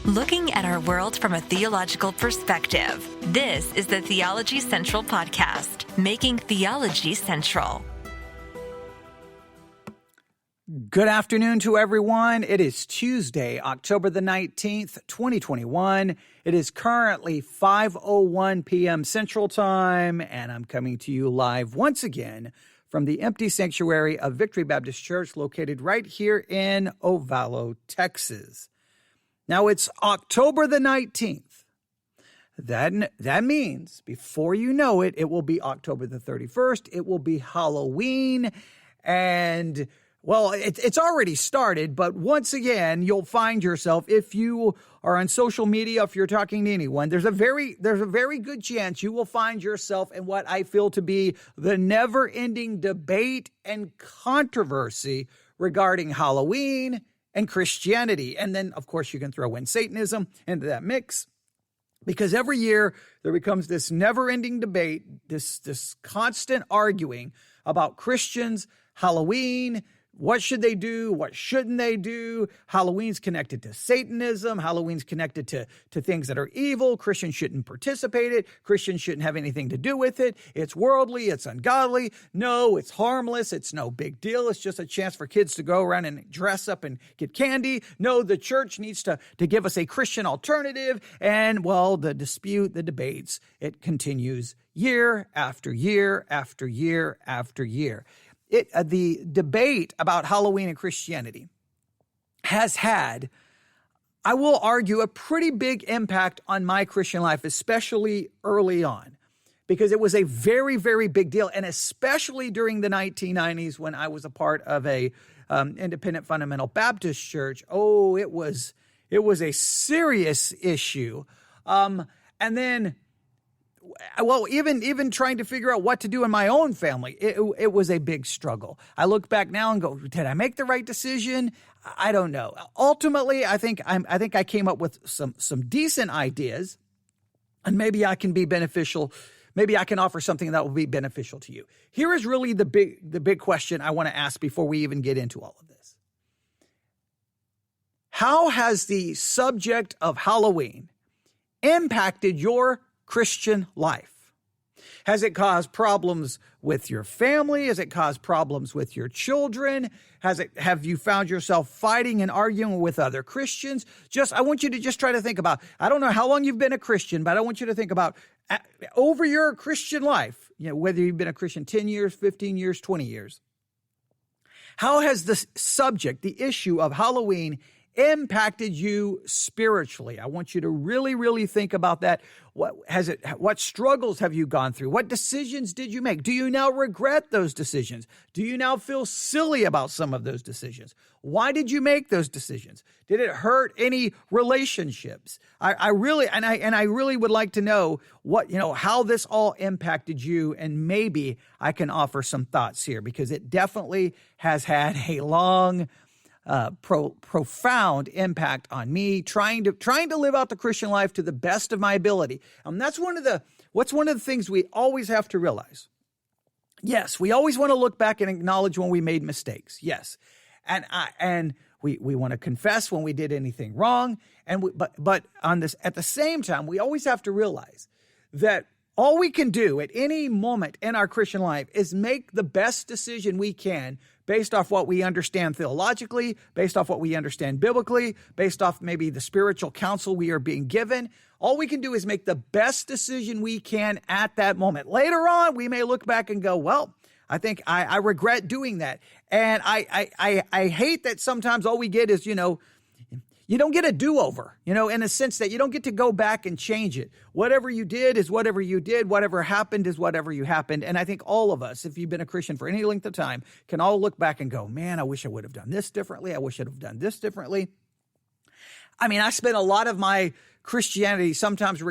Looking at our world from a theological perspective. This is the Theology Central Podcast, making theology central. Good afternoon to everyone. It is Tuesday, October the 19th, 2021. It is currently 5:01 p.m. Central Time, and I'm coming to you live once again from the empty sanctuary of Victory Baptist Church located right here in Ovalo, Texas. Now, it's October the 19th. That means, before you know it, it will be October the 31st. It will be Halloween. And, well, it's already started. But once again, you'll find yourself, if you are on social media, if you're talking to anyone, there's a very good chance you will find yourself in what I feel to be the never-ending debate and controversy regarding Halloween and Christianity. And then, of course, you can throw in Satanism into that mix, because every year there becomes this never-ending debate, this constant arguing about Christians, Halloween, what should they do, what shouldn't they do. Halloween's connected to Satanism. Halloween's connected to things that are evil. Christians shouldn't participate in it. Christians shouldn't have anything to do with it. It's worldly. It's ungodly. No, it's harmless. It's no big deal. It's just a chance for kids to go around and dress up and get candy. No, the church needs to give us a Christian alternative. And, well, the dispute, the debates, it continues year after year after year after year. The debate about Halloween and Christianity has had, I will argue, a pretty big impact on my Christian life, especially early on, because it was a very, very big deal. And especially during the 1990s when I was a part of a independent fundamental Baptist church. Oh, it was a serious issue. And then, well, even trying to figure out what to do in my own family, it was a big struggle. I look back now and go, did I make the right decision? I don't know. Ultimately, I think I came up with some decent ideas, and maybe I can be beneficial. Maybe I can offer something that will be beneficial to you. Here is really the big question I want to ask before we even get into all of this. How has the subject of Halloween impacted your Christian life? Has it caused problems with your family? Has it caused problems with your children? Have you found yourself fighting and arguing with other Christians? I want you to just try to think about, I don't know how long you've been a Christian, but I want you to think about over your Christian life, whether you've been a Christian 10 years, 15 years, 20 years. How has the subject, the issue of Halloween impacted you spiritually? I want you to really, really think about that. What struggles have you gone through? What decisions did you make? Do you now regret those decisions? Do you now feel silly about some of those decisions? Why did you make those decisions? Did it hurt any relationships? I really would like to know how this all impacted you, and maybe I can offer some thoughts here, because it definitely has had a long profound impact on me, trying to live out the Christian life to the best of my ability. And that's one of the things we always have to realize. Yes, we always want to look back and acknowledge when we made mistakes. Yes. And we want to confess when we did anything wrong. But on this, at the same time, we always have to realize that all we can do at any moment in our Christian life is make the best decision we can based off what we understand theologically, based off what we understand biblically, based off maybe the spiritual counsel we are being given. All we can do is make the best decision we can at that moment. Later on, we may look back and go, well, I think I regret doing that. And I hate that sometimes all we get is, you don't get a do-over, in a sense that you don't get to go back and change it. Whatever you did is whatever you did. Whatever happened is whatever you happened. And I think all of us, if you've been a Christian for any length of time, can all look back and go, man, I wish I would have done this differently. I wish I'd have done this differently. I mean, I spent a lot of my Christianity sometimes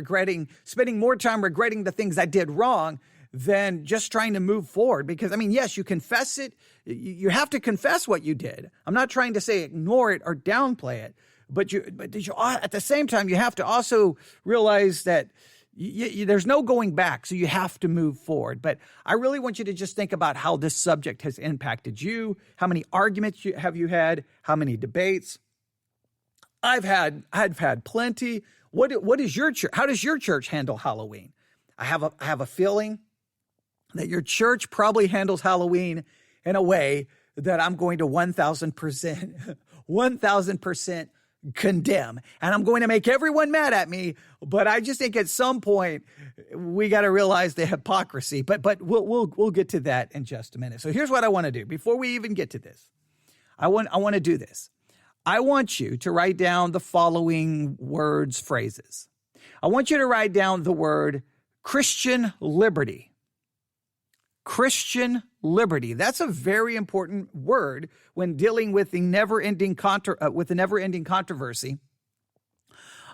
spending more time regretting the things I did wrong than just trying to move forward. Because, yes, you confess it. You have to confess what you did. I'm not trying to say ignore it or downplay it. But at the same time, you have to also realize that there's no going back, so you have to move forward. But I really want you to just think about how this subject has impacted you. How many arguments have you had? How many debates? I've had plenty. What is your church? How does your church handle Halloween? I have a feeling that your church probably handles Halloween in a way that I'm going to 1,000% condemn. And I'm going to make everyone mad at me, but I just think at some point we got to realize the hypocrisy. But we'll get to that in just a minute. So here's what I want to do. Before we even get to this, I want to do this. I want you to write down the following words, phrases. I want you to write down the word Christian liberty. Christian liberty. That's a very important word when dealing with the never-ending controversy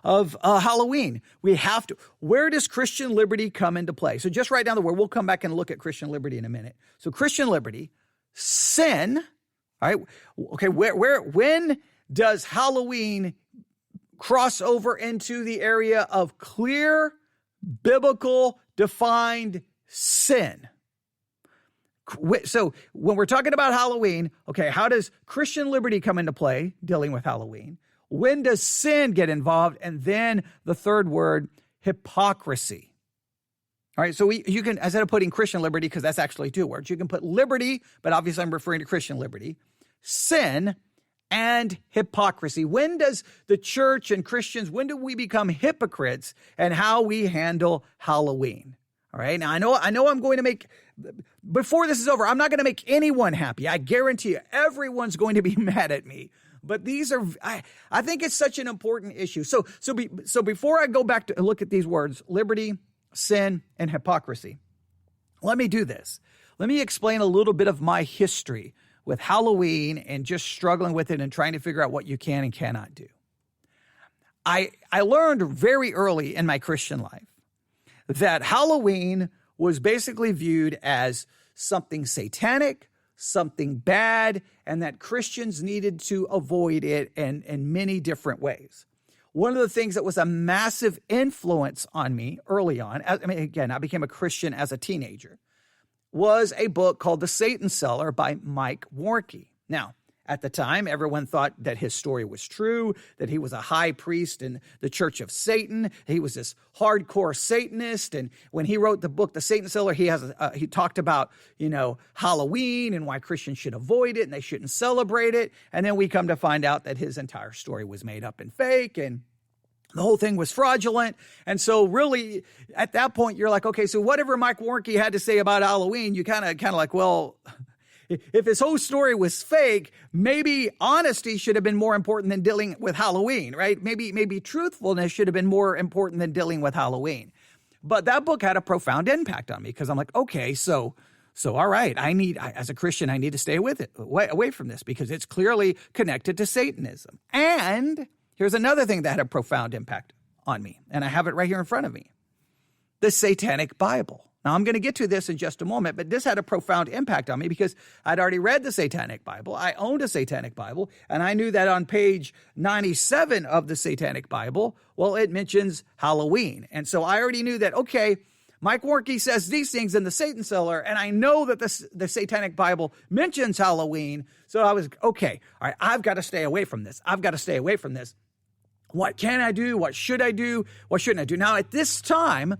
of Halloween. We have to. Where does Christian liberty come into play? So just write down the word. We'll come back and look at Christian liberty in a minute. So Christian liberty, sin. All right. Okay. When does Halloween cross over into the area of clear, biblical, defined sin? So when we're talking about Halloween, okay, how does Christian liberty come into play dealing with Halloween? When does sin get involved? And then the third word, hypocrisy. All right, so you can, instead of putting Christian liberty, because that's actually two words, you can put liberty, but obviously I'm referring to Christian liberty, sin, and hypocrisy. When does the church and Christians, when do we become hypocrites and how we handle Halloween? All right. Now, I know I'm going to make, before this is over, I'm not going to make anyone happy. I guarantee you, everyone's going to be mad at me. But these are, I think it's such an important issue. So before I go back to look at these words, liberty, sin, and hypocrisy, let me do this. Let me explain a little bit of my history with Halloween and just struggling with it and trying to figure out what you can and cannot do. I learned very early in my Christian life that Halloween was basically viewed as something satanic, something bad, and that Christians needed to avoid it in many different ways. One of the things that was a massive influence on me early on, I became a Christian as a teenager, was a book called The Satan Seller by Mike Warkey. Now, at the time, everyone thought that his story was true, that he was a high priest in the Church of Satan. He was this hardcore Satanist. And when he wrote the book, The Satan Seller, he talked about, Halloween and why Christians should avoid it and they shouldn't celebrate it. And then we come to find out that his entire story was made up and fake and the whole thing was fraudulent. And so really, at that point, you're like, okay, so whatever Mike Warkey had to say about Halloween, you kind of like, well, if his whole story was fake, maybe honesty should have been more important than dealing with Halloween, right? Maybe truthfulness should have been more important than dealing with Halloween. But that book had a profound impact on me because I'm like, okay, so all right, as a Christian, I need to stay away from this because it's clearly connected to Satanism. And here's another thing that had a profound impact on me, and I have it right here in front of me. The Satanic Bible. Now, I'm going to get to this in just a moment, but this had a profound impact on me because I'd already read the Satanic Bible. I owned a Satanic Bible, and I knew that on page 97 of the Satanic Bible, well, it mentions Halloween. And so I already knew that, okay, Mike Warkey says these things in the Satan Seller, and I know that the Satanic Bible mentions Halloween. So I was, okay, all right, I've got to stay away from this. What can I do? What should I do? What shouldn't I do? Now, at this time,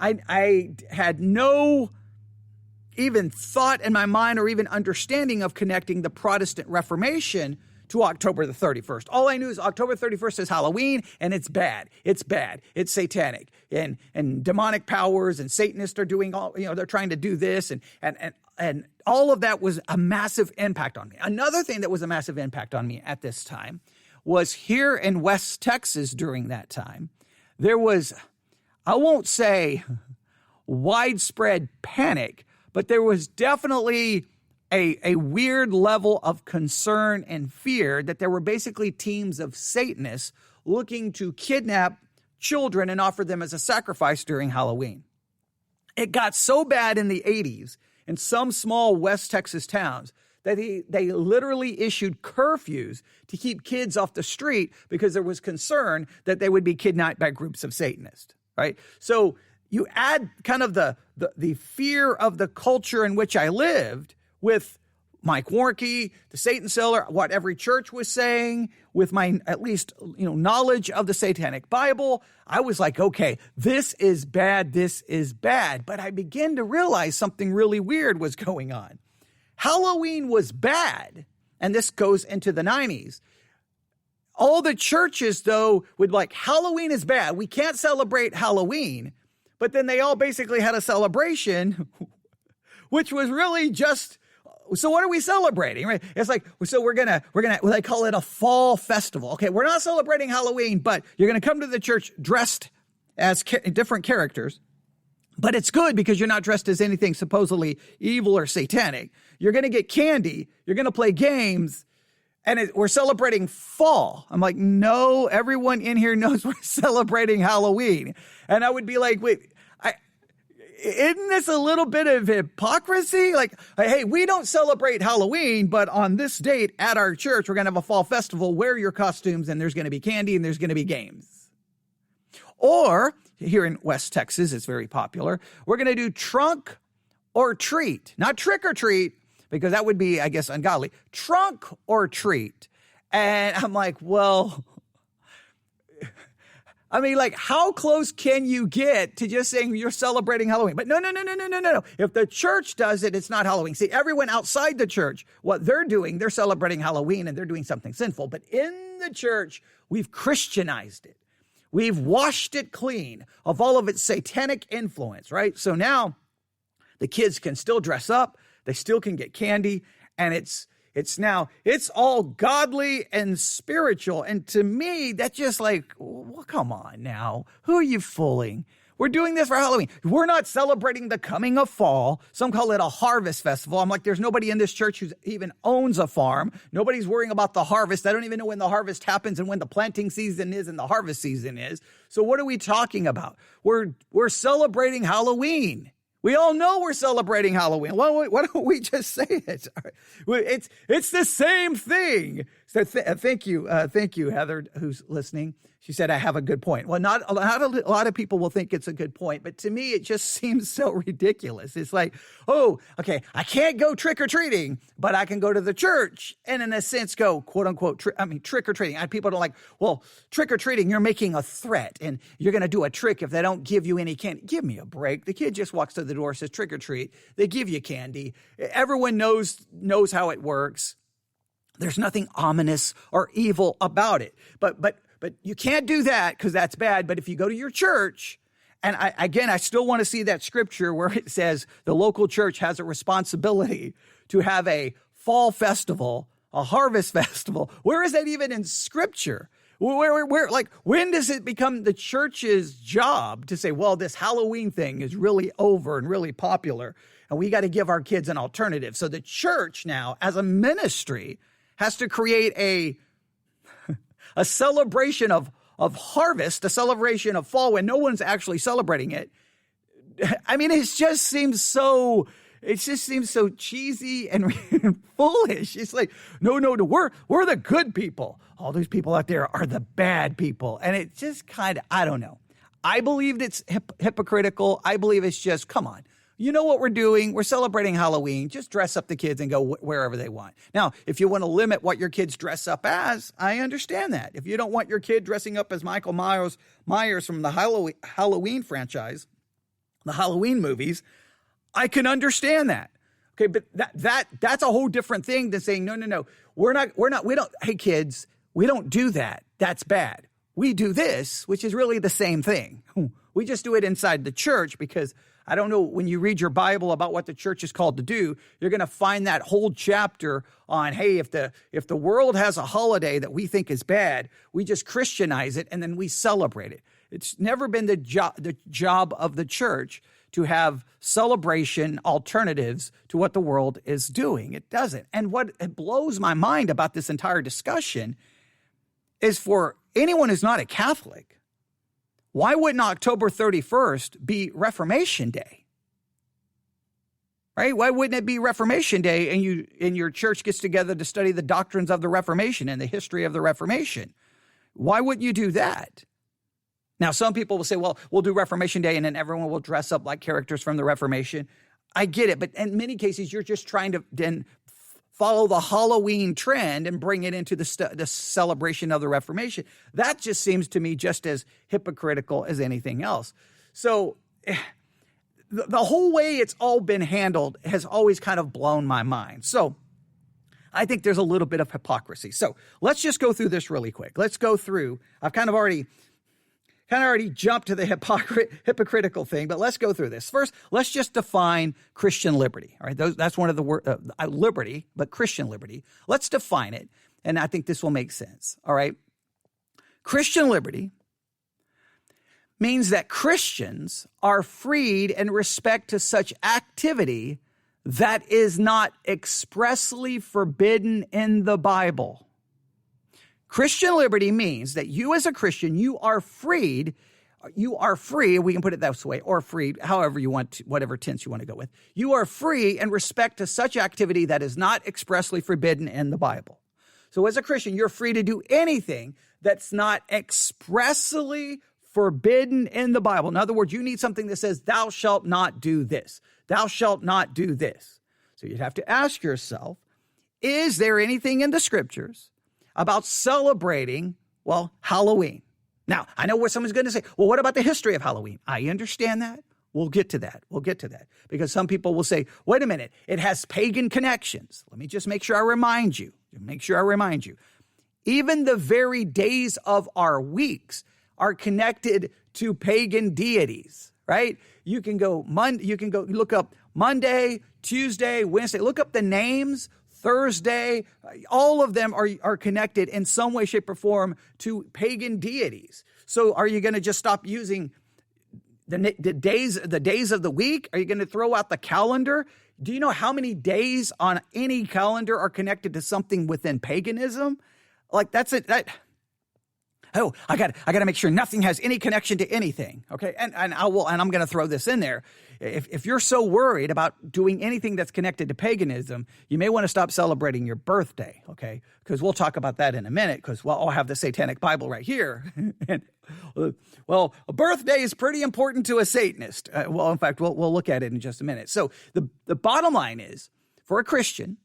I had no even thought in my mind or even understanding of connecting the Protestant Reformation to October the 31st. All I knew is October 31st is Halloween, and it's bad. It's bad. It's satanic. And demonic powers and Satanists are doing all, they're trying to do this. And all of that was a massive impact on me. Another thing that was a massive impact on me at this time was here in West Texas during that time, there was, I won't say widespread panic, but there was definitely a weird level of concern and fear that there were basically teams of Satanists looking to kidnap children and offer them as a sacrifice during Halloween. It got so bad in the 80s in some small West Texas towns that they literally issued curfews to keep kids off the street because there was concern that they would be kidnapped by groups of Satanists, right? So you add kind of the fear of the culture in which I lived with Mike Warkey, the Satan seller, what every church was saying, with my at least knowledge of the Satanic Bible, I was like, okay, this is bad, this is bad. But I began to realize something really weird was going on. Halloween was bad, and this goes into the 90s. All the churches, though, would like, Halloween is bad. We can't celebrate Halloween. But then they all basically had a celebration, which was really just, so what are we celebrating, right? It's like, so we're gonna, they call it a fall festival. Okay, we're not celebrating Halloween, but you're gonna come to the church dressed as different characters. But it's good because you're not dressed as anything supposedly evil or satanic. You're gonna get candy. You're gonna play games. And we're celebrating fall. I'm like, no, everyone in here knows we're celebrating Halloween. And I would be like, wait, isn't this a little bit of hypocrisy? Like, hey, we don't celebrate Halloween, but on this date at our church, we're going to have a fall festival. Wear your costumes, and there's going to be candy, and there's going to be games. Or, here in West Texas, it's very popular, we're going to do trunk or treat. Not trick or treat, because that would be, I guess, ungodly. Trunk or treat. And I'm like, well, I mean, like, how close can you get to just saying you're celebrating Halloween? But no. If the church does it, it's not Halloween. See, everyone outside the church, what they're doing, they're celebrating Halloween and they're doing something sinful. But in the church, we've Christianized it. We've washed it clean of all of its satanic influence, right? So now the kids can still dress up. They still can get candy, and it's all godly and spiritual. And to me, that's just like, well, come on now. Who are you fooling? We're doing this for Halloween. We're not celebrating the coming of fall. Some call it a harvest festival. I'm like, there's nobody in this church who even owns a farm. Nobody's worrying about the harvest. I don't even know when the harvest happens and when the planting season is and the harvest season is. So what are we talking about? We're celebrating Halloween. We all know we're celebrating Halloween. Why don't we just say it? It's the same thing. So thank you, Heather, who's listening. She said, I have a good point. Well, not a lot of people will think it's a good point, but to me, it just seems so ridiculous. It's like, oh, okay, I can't go trick-or-treating, but I can go to the church and in a sense go, quote unquote, trick-or-treating. People don't like, well, trick-or-treating, you're making a threat and you're going to do a trick if they don't give you any candy. Give me a break. The kid just walks to the door, says trick-or-treat. They give you candy. Everyone knows how it works. There's nothing ominous or evil about it. But you can't do that because that's bad. But if you go to your church, and I still want to see that scripture where it says the local church has a responsibility to have a fall festival, a harvest festival. Where is that even in scripture? Where like, when does it become the church's job to say, well, this Halloween thing is really over and really popular, and we got to give our kids an alternative? So the church now, as a ministry, has to create a celebration of harvest, a celebration of fall when no one's actually celebrating it. I mean, it just seems so cheesy and foolish. It's like, no, we're the good people. All those people out there are the bad people. And it just kind of, I don't know. I believe it's hypocritical. I believe it's just, come on. You know what we're doing? We're celebrating Halloween. Just dress up the kids and go wherever they want. Now, if you want to limit what your kids dress up as, I understand that. If you don't want your kid dressing up as Michael Myers from the Halloween franchise, the Halloween movies, I can understand that. Okay, but that's a whole different thing than saying, no, we don't, hey kids, we don't do that. That's bad. We do this, which is really the same thing. We just do it inside the church because I don't know, when you read your Bible about what the church is called to do, you're going to find that whole chapter on, hey, if the world has a holiday that we think is bad, we just Christianize it and then we celebrate it. It's never been the job of the church to have celebration alternatives to what the world is doing. It doesn't. And what blows my mind about this entire discussion is for anyone who's not a Catholic, why wouldn't October 31st be Reformation Day? Right? Why wouldn't it be Reformation Day and your church gets together to study the doctrines of the Reformation and the history of the Reformation? Why wouldn't you do that? Now, some people will say, well, we'll do Reformation Day and then everyone will dress up like characters from the Reformation. I get it, but in many cases, you're just trying to then follow the Halloween trend and bring it into the celebration of the Reformation. That just seems to me just as hypocritical as anything else. So the whole way it's all been handled has always kind of blown my mind. So I think there's a little bit of hypocrisy. So let's just go through this really quick. Let's go through. I've kind of already jumped to the hypocritical thing, but let's go through this. First, let's just define Christian liberty. All right, that's one of the words, liberty, but Christian liberty. Let's define it, and I think this will make sense. All right, Christian liberty means that Christians are freed in respect to such activity that is not expressly forbidden in the Bible. Christian liberty means that you as a Christian, you are free, we can put it this way, or freed, however you want to, whatever tense you want to go with. You are free in respect to such activity that is not expressly forbidden in the Bible. So as a Christian, you're free to do anything that's not expressly forbidden in the Bible. In other words, you need something that says, thou shalt not do this. Thou shalt not do this. So you'd have to ask yourself, is there anything in the scriptures about celebrating, Halloween? Now, I know what someone's going to say, what about the history of Halloween? I understand that. We'll get to that. Because some people will say, wait a minute, it has pagan connections. Let me just make sure I remind you. Even the very days of our weeks are connected to pagan deities, right? You can go look up Monday, Tuesday, Wednesday, look up the names, Thursday, all of them are connected in some way, shape, or form to pagan deities. So are you going to just stop using the days of the week? Are you going to throw out the calendar? Do you know how many days on any calendar are connected to something within paganism? Like that's it. I got to make sure nothing has any connection to anything. Okay. And I'm going to throw this in there. If you're so worried about doing anything that's connected to paganism, you may want to stop celebrating your birthday. Okay. Because we'll talk about that in a minute because I'll have the Satanic Bible right here. And, a birthday is pretty important to a Satanist. In fact, we'll look at it in just a minute. So the bottom line is, for a Christian,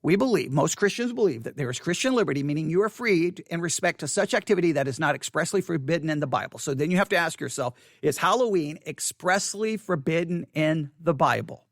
most Christians believe that there is Christian liberty, meaning you are free in respect to such activity that is not expressly forbidden in the Bible. So then you have to ask yourself, is Halloween expressly forbidden in the Bible?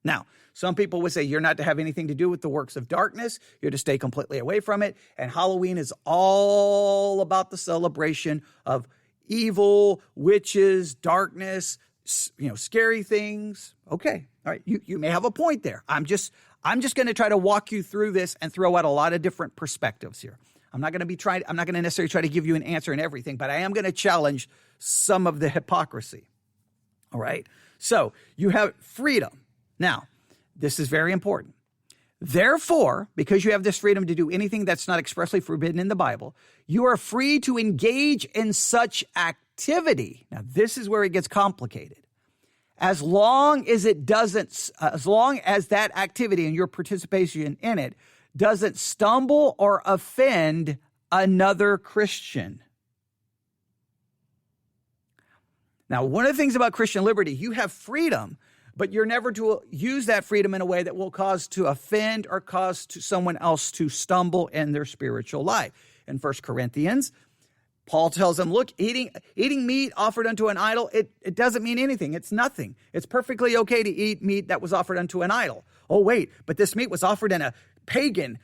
Now, some people would say you're not to have anything to do with the works of darkness. You're to stay completely away from it. And Halloween is all about the celebration of evil, witches, darkness, scary things. Okay. All right. You may have a point there. I'm just going to try to walk you through this and throw out a lot of different perspectives here. I'm not going to necessarily try to give you an answer in everything, but I am going to challenge some of the hypocrisy. All right. So you have freedom. Now, this is very important. Therefore, because you have this freedom to do anything that's not expressly forbidden in the Bible, you are free to engage in such activity. Now, this is where it gets complicated. As long as that activity and your participation in it doesn't stumble or offend another Christian. Now, one of the things about Christian liberty, you have freedom, but you're never to use that freedom in a way that will cause to offend or cause to someone else to stumble in their spiritual life. In 1 Corinthians, Paul tells them, look, eating meat offered unto an idol, it doesn't mean anything. It's nothing. It's perfectly okay to eat meat that was offered unto an idol. Oh, wait, but this meat was offered in a pagan,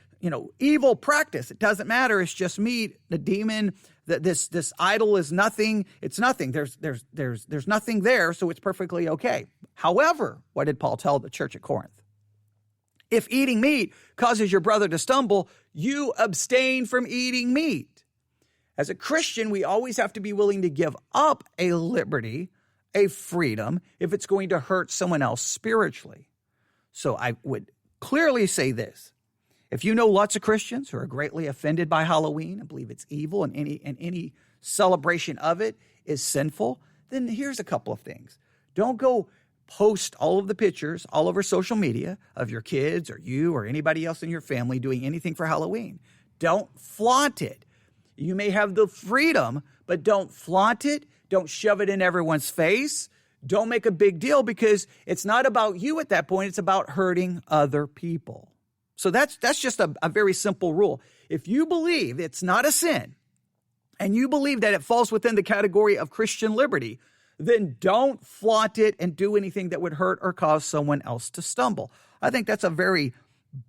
evil practice. It doesn't matter. It's just meat. The demon, this idol is nothing. It's nothing. There's nothing there, so it's perfectly okay. However, what did Paul tell the church at Corinth? If eating meat causes your brother to stumble, you abstain from eating meat. As a Christian, we always have to be willing to give up a liberty, a freedom, if it's going to hurt someone else spiritually. So I would clearly say this. If you know lots of Christians who are greatly offended by Halloween and believe it's evil and any celebration of it is sinful, then here's a couple of things. Don't go post all of the pictures all over social media of your kids or you or anybody else in your family doing anything for Halloween. Don't flaunt it. You may have the freedom, but don't flaunt it. Don't shove it in everyone's face. Don't make a big deal because it's not about you at that point. It's about hurting other people. So that's just a very simple rule. If you believe it's not a sin and you believe that it falls within the category of Christian liberty, then don't flaunt it and do anything that would hurt or cause someone else to stumble. I think that's a very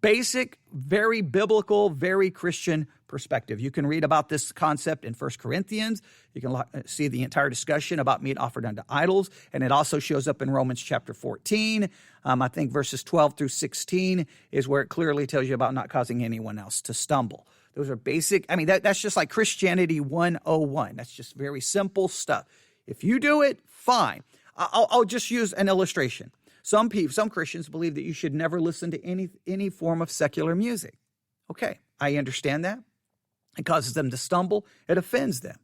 basic, very biblical, very Christian perspective. You can read about this concept in 1 Corinthians. You can see the entire discussion about meat offered unto idols, and it also shows up in Romans chapter 14. I think verses 12 through 16 is where it clearly tells you about not causing anyone else to stumble. Those are basic. I mean, that's just like Christianity 101. That's just very simple stuff. If you do it, fine. I'll just use an illustration. Some Christians believe that you should never listen to any form of secular music. Okay, I understand that. It causes them to stumble. It offends them.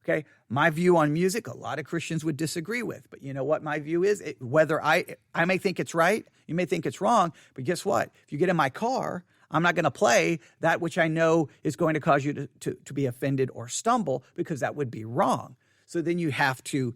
Okay, my view on music, a lot of Christians would disagree with. But you know what my view is? Whether I may think it's right, you may think it's wrong, but guess what? If you get in my car, I'm not going to play that which I know is going to cause you to be offended or stumble, because that would be wrong. So then you have to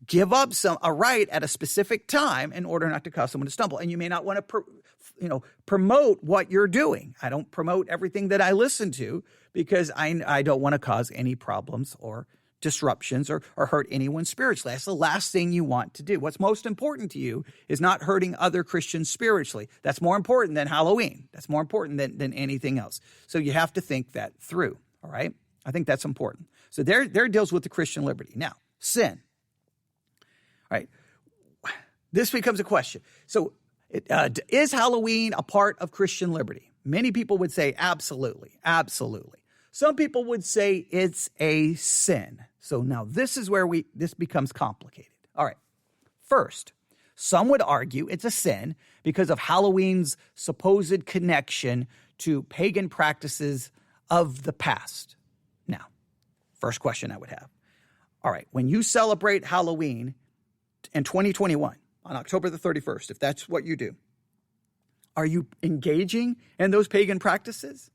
give up a right at a specific time in order not to cause someone to stumble. And you may not want to promote what you're doing. I don't promote everything that I listen to because I don't want to cause any problems or disruptions or hurt anyone spiritually. That's the last thing you want to do. What's most important to you is not hurting other Christians spiritually. That's more important than Halloween. That's more important than anything else. So you have to think that through, all right? I think that's important. So there deals with the Christian liberty. Now, sin. All right. This becomes a question. So is Halloween a part of Christian liberty? Many people would say absolutely, absolutely. Some people would say it's a sin. So now this is where this becomes complicated. All right. First, some would argue it's a sin because of Halloween's supposed connection to pagan practices of the past. Now, first question I would have. All right, when you celebrate Halloween in 2021, on October the 31st, if that's what you do, are you engaging in those pagan practices?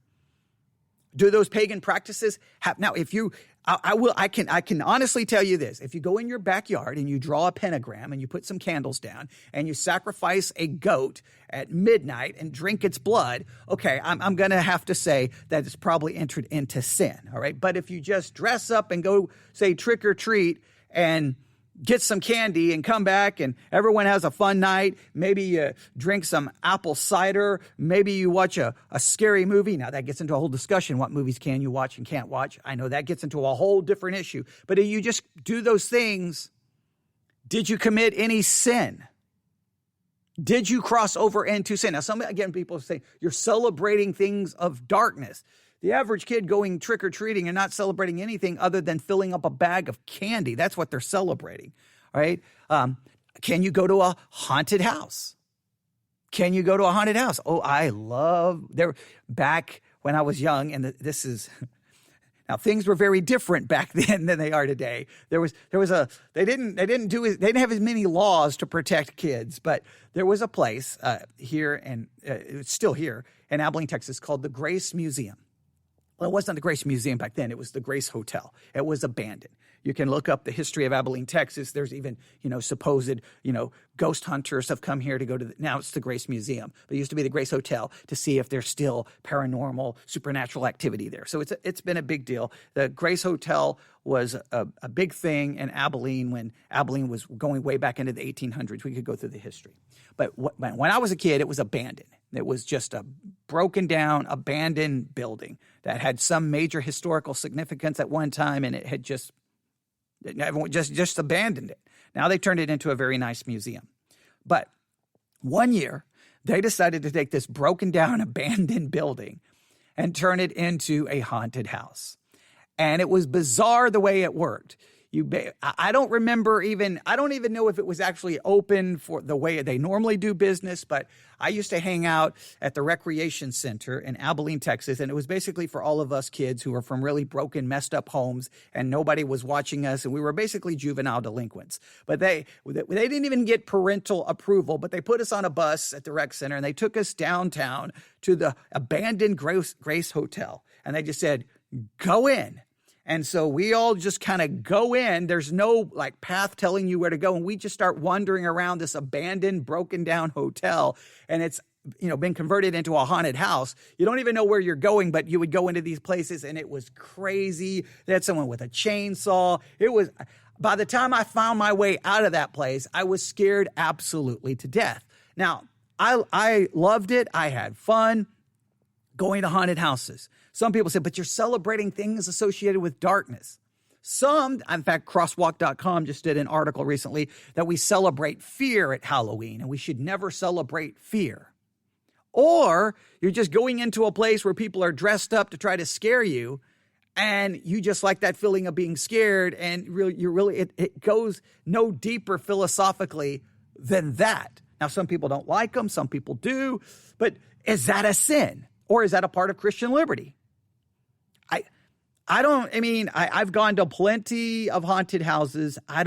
Do those pagan practices have, now if you, I can honestly tell you this, if you go in your backyard and you draw a pentagram and you put some candles down and you sacrifice a goat at midnight and drink its blood, okay, I'm going to have to say that it's probably entered into sin, all right? But if you just dress up and go, say, trick or treat and get some candy and come back and everyone has a fun night. Maybe you drink some apple cider. Maybe you watch a scary movie. Now that gets into a whole discussion. What movies can you watch and can't watch? I know that gets into a whole different issue. But if you just do those things, did you commit any sin? Did you cross over into sin? Now, people say you're celebrating things of darkness. The average kid going trick-or-treating and not celebrating anything other than filling up a bag of candy. That's what they're celebrating, right? Can you go to a haunted house? Can you go to a haunted house? Oh, I love, back when I was young, and now things were very different back then than they are today. They didn't have as many laws to protect kids, but there was a place here, and it's still here in Abilene, Texas, called the Grace Museum. Well, it wasn't the Grace Museum back then. It was the Grace Hotel. It was abandoned. You can look up the history of Abilene, Texas. There's even, supposed, ghost hunters have come here to go to now it's the Grace Museum. But it used to be the Grace Hotel to see if there's still paranormal, supernatural activity there. So it's been a big deal. The Grace Hotel was a big thing in Abilene when Abilene was going way back into the 1800s. We could go through the history. But when I was a kid, it was abandoned. It was just a broken down, abandoned building that had some major historical significance at one time, and it had just abandoned it. Now they turned it into a very nice museum. But one year, they decided to take this broken down, abandoned building and turn it into a haunted house. And it was bizarre the way it worked. I don't even know if it was actually open for the way they normally do business, but I used to hang out at the recreation center in Abilene, Texas, and it was basically for all of us kids who were from really broken, messed up homes, and nobody was watching us, and we were basically juvenile delinquents. But they didn't even get parental approval, but they put us on a bus at the rec center, and they took us downtown to the abandoned Grace Hotel, and they just said, go in. And so we all just kind of go in. There's no path telling you where to go. And we just start wandering around this abandoned, broken down hotel. And it's been converted into a haunted house. You don't even know where you're going, but you would go into these places and it was crazy. They had someone with a chainsaw. By the time I found my way out of that place, I was scared absolutely to death. Now, I loved it. I had fun going to haunted houses. Some people say, but you're celebrating things associated with darkness. Some, in fact, crosswalk.com just did an article recently that we celebrate fear at Halloween and we should never celebrate fear. Or you're just going into a place where people are dressed up to try to scare you and you just like that feeling of being scared and it goes no deeper philosophically than that. Now, some people don't like them, some people do, but is that a sin or is that a part of Christian liberty? I've gone to plenty of haunted houses. I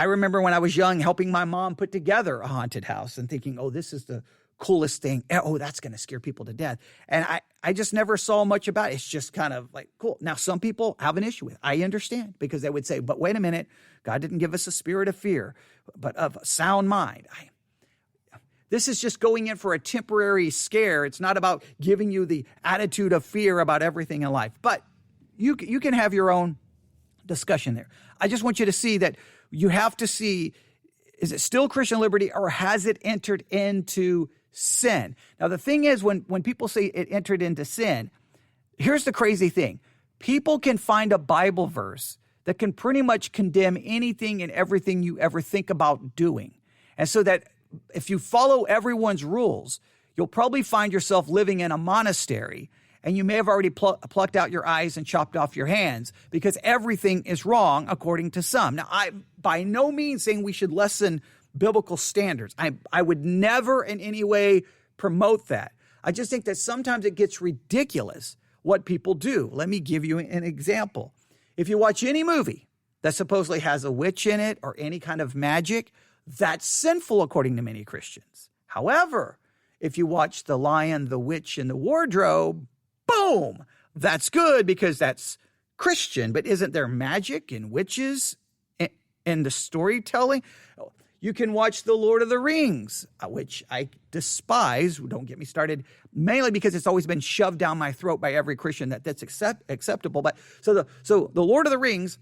remember when I was young helping my mom put together a haunted house and thinking, oh, this is the coolest thing. Oh, that's going to scare people to death. And I just never saw much about it. It's just kind of like, cool. Now, some people have an issue with it. I understand because they would say, but wait a minute, God didn't give us a spirit of fear, but of sound mind. This is just going in for a temporary scare. It's not about giving you the attitude of fear about everything in life. But you can have your own discussion there. I just want you to see that you have to see, is it still Christian liberty or has it entered into sin? Now, the thing is, when people say it entered into sin, here's the crazy thing. People can find a Bible verse that can pretty much condemn anything and everything you ever think about doing. And so that if you follow everyone's rules, you'll probably find yourself living in a monastery and you may have already plucked out your eyes and chopped off your hands because everything is wrong according to some. Now, I by no means saying we should lessen biblical standards. I would never in any way promote that. I just think that sometimes it gets ridiculous what people do. Let me give you an example. If you watch any movie that supposedly has a witch in it or any kind of magic, that's sinful according to many Christians. However, if you watch The Lion, the Witch, and the Wardrobe, boom, that's good because that's Christian. But isn't there magic and witches in the storytelling? You can watch The Lord of the Rings, which I despise. Don't get me started, mainly because it's always been shoved down my throat by every Christian that's acceptable. But so the Lord of the Rings,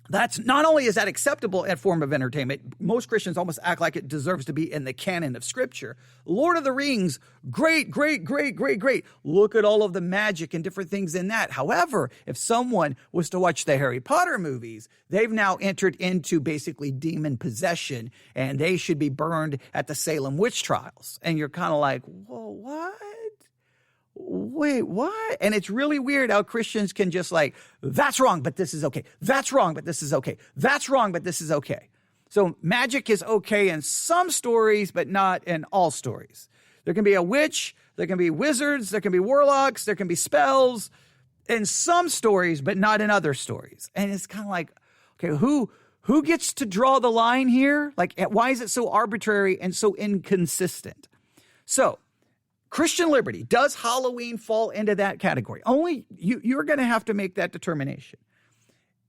that's not only is that acceptable a form of entertainment, most Christians almost act like it deserves to be in the canon of Scripture. Lord of the Rings, great. Look at all of the magic and different things in that. However, if someone was to watch the Harry Potter movies, they've now entered into basically demon possession, and they should be burned at the Salem witch trials. And you're kind of like, whoa, what? Wait, what? And it's really weird how Christians can just like, that's wrong, but this is okay. That's wrong, but this is okay. That's wrong, but this is okay. So magic is okay in some stories, but not in all stories. There can be a witch, there can be wizards, there can be warlocks, there can be spells in some stories, but not in other stories. And it's kind of like, okay, who gets to draw the line here? Like, why is it so arbitrary and so inconsistent? So, Christian liberty, does Halloween fall into that category? Only you're going to have to make that determination.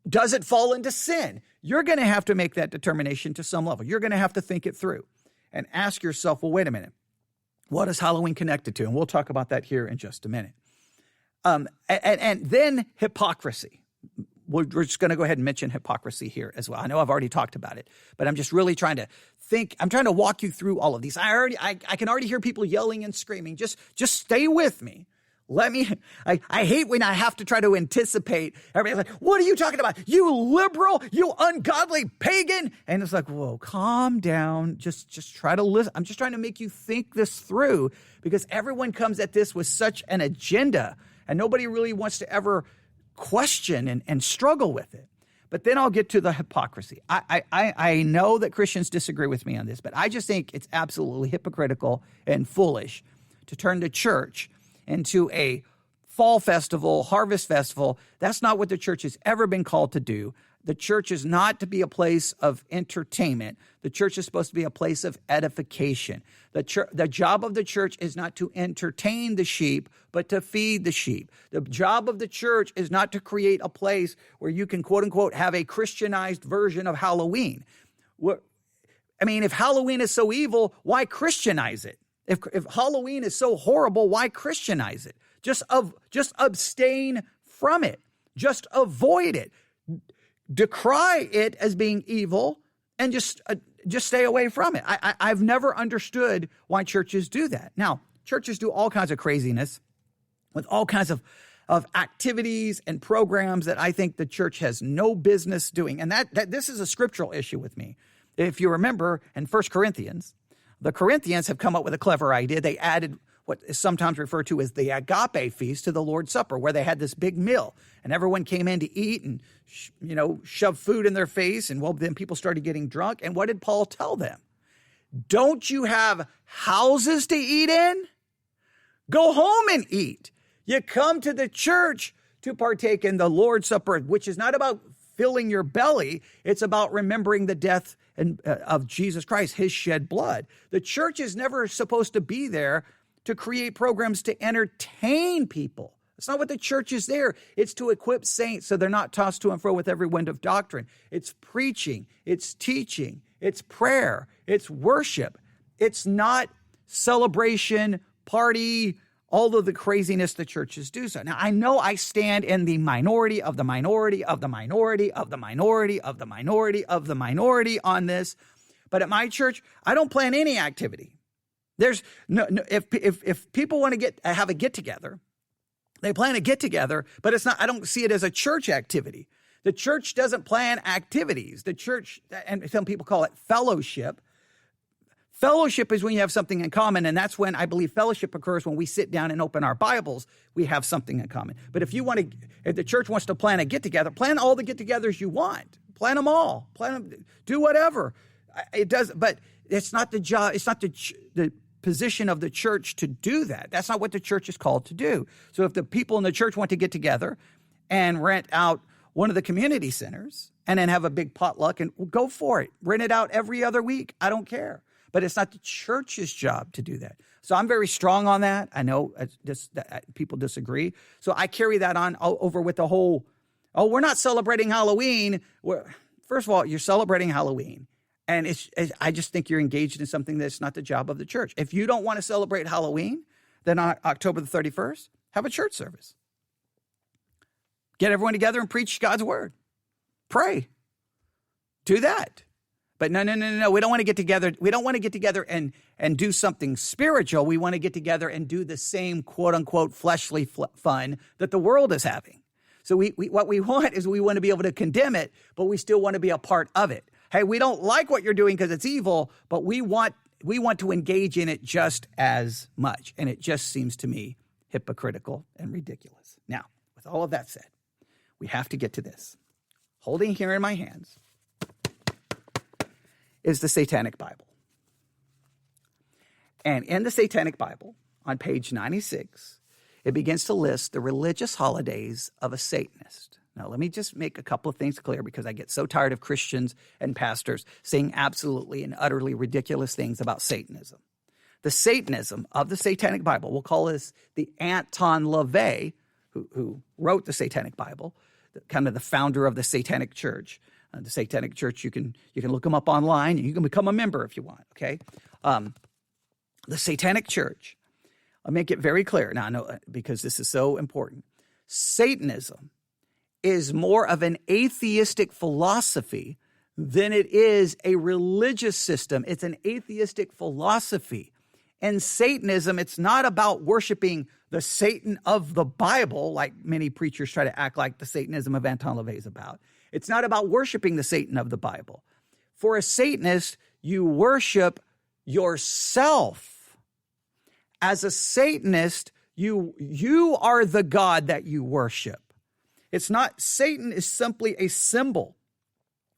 Does it fall into sin? You're going to have to make that determination to some level. You're going to have to think it through and ask yourself, well, wait a minute. What is Halloween connected to? And we'll talk about that here in just a minute. And then hypocrisy. We're just going to go ahead and mention hypocrisy here as well. I know I've already talked about it, but I'm just really trying to think. I'm trying to walk you through all of these. I can already hear people yelling and screaming. Just stay with me. I hate when I have to try to anticipate. Everybody's like, what are you talking about? You liberal, you ungodly pagan. And it's like, whoa, calm down. Just try to listen. I'm just trying to make you think this through because everyone comes at this with such an agenda and nobody really wants to ever question and struggle with it. But then I'll get to the hypocrisy. I know that Christians disagree with me on this, but I just think it's absolutely hypocritical and foolish to turn the church into a fall festival, harvest festival. That's not what the church has ever been called to do. The church is not to be a place of entertainment. The church is supposed to be a place of edification. The job of the church is not to entertain the sheep, but to feed the sheep. The job of the church is not to create a place where you can, quote unquote, have a Christianized version of Halloween. I mean, if Halloween is so evil, why Christianize it? If Halloween is so horrible, why Christianize it? Just abstain from it. Just avoid it. Decry it as being evil and just stay away from it. I've never understood why churches do that. Now, churches do all kinds of craziness with all kinds of activities and programs that I think the church has no business doing. And that this is a scriptural issue with me. If you remember in 1 Corinthians, the Corinthians have come up with a clever idea. They added what is sometimes referred to as the agape feast to the Lord's Supper, where they had this big meal and everyone came in to eat and, shove food in their face. And then people started getting drunk. And what did Paul tell them? Don't you have houses to eat in? Go home and eat. You come to the church to partake in the Lord's Supper, which is not about filling your belly. It's about remembering the death of Jesus Christ, his shed blood. The church is never supposed to be there to create programs to entertain people. It's not what the church is there. It's to equip saints so they're not tossed to and fro with every wind of doctrine. It's preaching, it's teaching, it's prayer, it's worship. It's not celebration, party, all of the craziness the churches do. So now I know I stand in the minority of the minority of the minority of the minority of the minority of the minority on this, but at my church, I don't plan any activity. There's no if people want to have a get together, they plan a get together, but it's not. I don't see it as a church activity. The church doesn't plan activities. The church, and some people call it fellowship. Fellowship is when you have something in common, and that's when I believe fellowship occurs when we sit down and open our Bibles. We have something in common. But if the church wants to plan a get together, plan all the get togethers you want. Plan them all. Plan them. Do whatever. It does, but it's not the job. It's not the position of the church to do that. That's not what the church is called to do. So if the people in the church want to get together and rent out one of the community centers and then have a big potluck, and go for it. Rent it out every other week. I don't care. But it's not the church's job to do that. So I'm very strong on that. I know people disagree. So I carry that on over with the whole, we're not celebrating Halloween. First of all, you're celebrating Halloween. And I just think you're engaged in something that's not the job of the church. If you don't want to celebrate Halloween, then on October the 31st, have a church service. Get everyone together and preach God's word. Pray. Do that. But no. We don't want to get together. We don't want to get together and do something spiritual. We want to get together and do the same quote unquote fleshly fun that the world is having. So what we want is we want to be able to condemn it, but we still want to be a part of it. Hey, we don't like what you're doing because it's evil, but we want to engage in it just as much. And it just seems to me hypocritical and ridiculous. Now, with all of that said, we have to get to this. Holding here in my hands is the Satanic Bible. And in the Satanic Bible, on page 96, it begins to list the religious holidays of a Satanist. Now, let me just make a couple of things clear because I get so tired of Christians and pastors saying absolutely and utterly ridiculous things about Satanism. The Satanism of the Satanic Bible, we'll call this the Anton LaVey, who wrote the Satanic Bible, kind of the founder of the Satanic Church. The Satanic Church, you can look them up online. And you can become a member if you want, okay? The Satanic Church, I'll make it very clear. Now, I know because this is so important. Satanism is more of an atheistic philosophy than it is a religious system. It's an atheistic philosophy. And Satanism, it's not about worshiping the Satan of the Bible, like many preachers try to act like the Satanism of Anton LaVey is about. It's not about worshiping the Satan of the Bible. For a Satanist, you worship yourself. As a Satanist, you are the God that you worship. It's not, Satan is simply a symbol.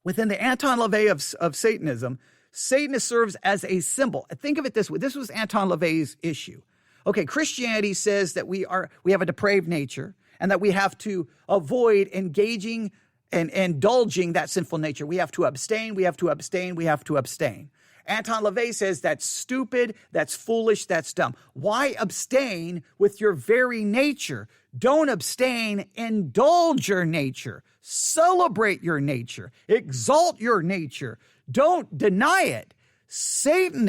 Within the Anton LaVey of Satanism, Satan serves as a symbol. Think of it this way. This was Anton LaVey's issue. Okay, Christianity says that we have a depraved nature and that we have to avoid engaging and indulging that sinful nature. We have to abstain, we have to abstain, we have to abstain. Anton LaVey says that's stupid, that's foolish, that's dumb. Why abstain with your very nature? Don't abstain, indulge your nature, celebrate your nature, exalt your nature. Don't deny it. Satan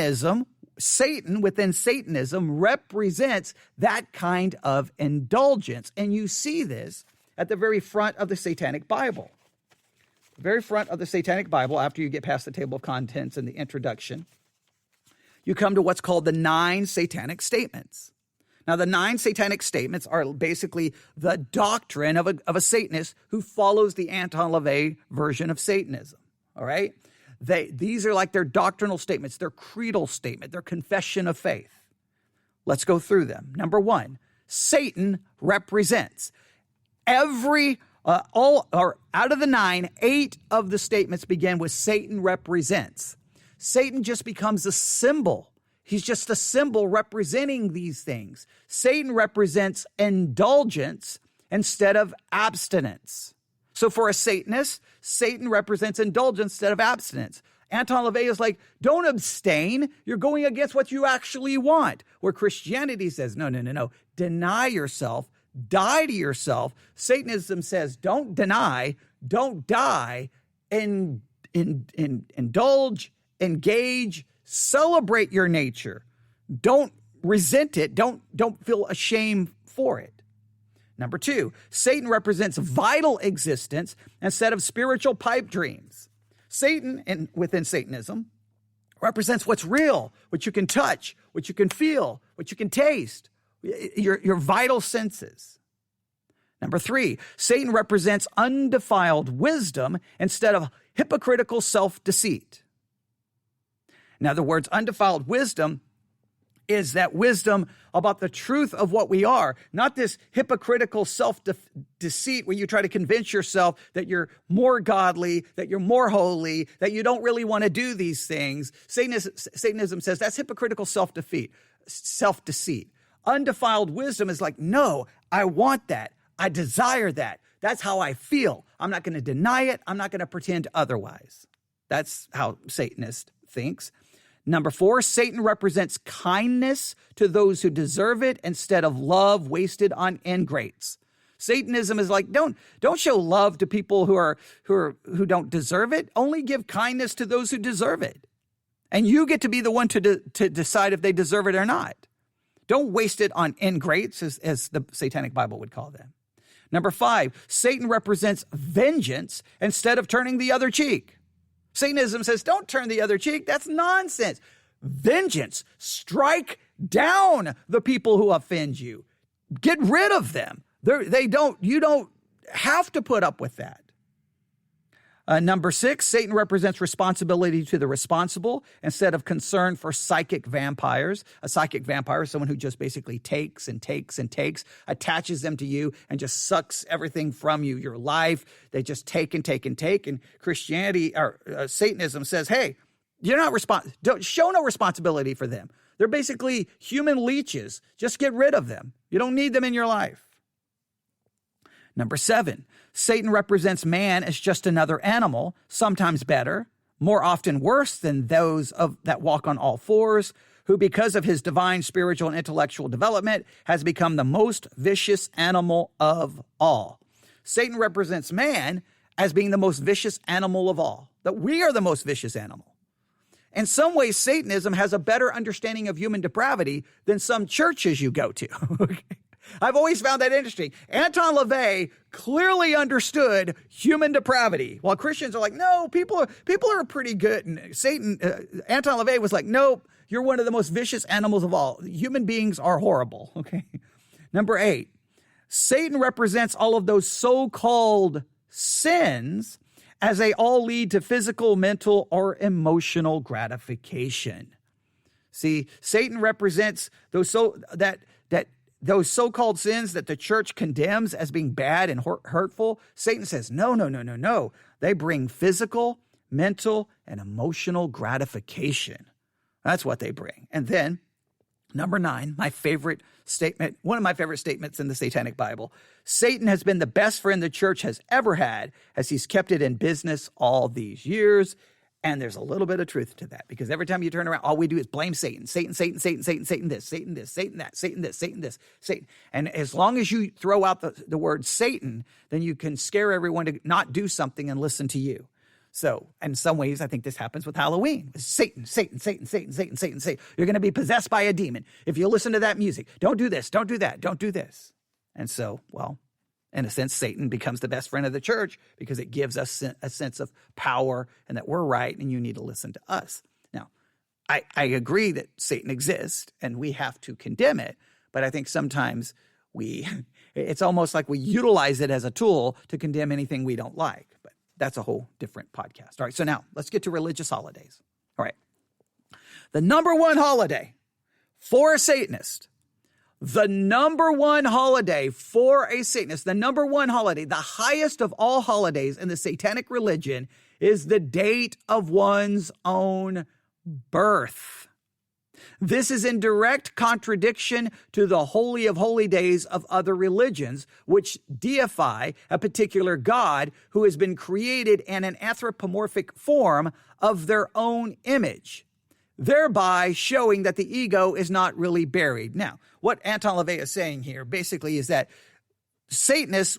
within Satanism represents that kind of indulgence. And you see this at the very front of the Satanic Bible. The very front of the Satanic Bible, after you get past the table of contents and the introduction, you come to what's called the 9 Satanic Statements. Now, the 9 Satanic Statements are basically the doctrine of a Satanist who follows the Anton LaVey version of Satanism, all right? These are like their doctrinal statements, their creedal statement, their confession of faith. Let's go through them. Number 1, Satan represents. Out of the 9, 8 of the statements begin with Satan represents. Satan just becomes a symbol. He's just a symbol representing these things. Satan represents indulgence instead of abstinence. So for a Satanist, Satan represents indulgence instead of abstinence. Anton LaVey is like, don't abstain. You're going against what you actually want. Where Christianity says, no. Deny yourself. Die to yourself. Satanism says, don't deny. Don't die. Indulge. Engage. Celebrate your nature. Don't resent it. Don't feel ashamed for it. Number 2, Satan represents vital existence instead of spiritual pipe dreams. Satan, within Satanism, represents what's real, what you can touch, what you can feel, what you can taste, your vital senses. Number 3, Satan represents undefiled wisdom instead of hypocritical self-deceit. In other words, undefiled wisdom is that wisdom about the truth of what we are, not this hypocritical self-deceit where you try to convince yourself that you're more godly, that you're more holy, that you don't really want to do these things. Satanism says that's hypocritical self-deceit. Undefiled wisdom is like, no, I want that. I desire that. That's how I feel. I'm not going to deny it. I'm not going to pretend otherwise. That's how Satanist thinks. Number 4, Satan represents kindness to those who deserve it instead of love wasted on ingrates. Satanism is like, don't show love to people who don't deserve it. Only give kindness to those who deserve it. And you get to be the one to decide if they deserve it or not. Don't waste it on ingrates, as the Satanic Bible would call them. Number 5, Satan represents vengeance instead of turning the other cheek. Satanism says, don't turn the other cheek. That's nonsense. Vengeance. Strike down the people who offend you. Get rid of them. You don't have to put up with that. Number 6, Satan represents responsibility to the responsible instead of concern for psychic vampires. A psychic vampire is someone who just basically takes and takes and takes, attaches them to you, and just sucks everything from you, your life. They just take and take and take. And Christianity or Satanism says, hey, you're not don't show no responsibility for them. They're basically human leeches. Just get rid of them. You don't need them in your life. Number 7, Satan represents man as just another animal, sometimes better, more often worse than those that walk on all fours, who because of his divine spiritual and intellectual development has become the most vicious animal of all. Satan represents man as being the most vicious animal of all, that we are the most vicious animal. In some ways, Satanism has a better understanding of human depravity than some churches you go to. I've always found that interesting. Anton LaVey clearly understood human depravity, while Christians are like, no, people are pretty good. And Anton LaVey was like, nope, you're one of the most vicious animals of all. Human beings are horrible. Okay. Number 8, Satan represents all of those so-called sins as they all lead to physical, mental, or emotional gratification. See, Satan represents those those so-called sins that the church condemns as being bad and hurtful. Satan says, no. They bring physical, mental, and emotional gratification. That's what they bring. And then, number 9, my favorite statement, one of my favorite statements in the Satanic Bible. Satan has been the best friend the church has ever had as he's kept it in business all these years. And there's a little bit of truth to that, because every time you turn around, all we do is blame Satan. Satan this, Satan that, Satan this, Satan this, Satan. And as long as you throw out the word Satan, then you can scare everyone to not do something and listen to you. So in some ways, I think this happens with Halloween. Satan, Satan, Satan, Satan, Satan, Satan, Satan. You're going to be possessed by a demon. If you listen to that music, don't do this, don't do that, don't do this. And so, well, in a sense, Satan becomes the best friend of the church because it gives us a sense of power and that we're right and you need to listen to us. Now, I agree that Satan exists and we have to condemn it, but I think sometimes it's almost like we utilize it as a tool to condemn anything we don't like. But that's a whole different podcast. All right, so now let's get to religious holidays. All right. The number one holiday for a Satanist, the number one holiday for a Satanist, the number one holiday, the highest of all holidays in the Satanic religion is the date of one's own birth. This is in direct contradiction to the Holy of Holy Days of other religions, which deify a particular God who has been created in an anthropomorphic form of their own image, thereby showing that the ego is not really buried. Now, what Anton LaVey is saying here basically is that Satanists,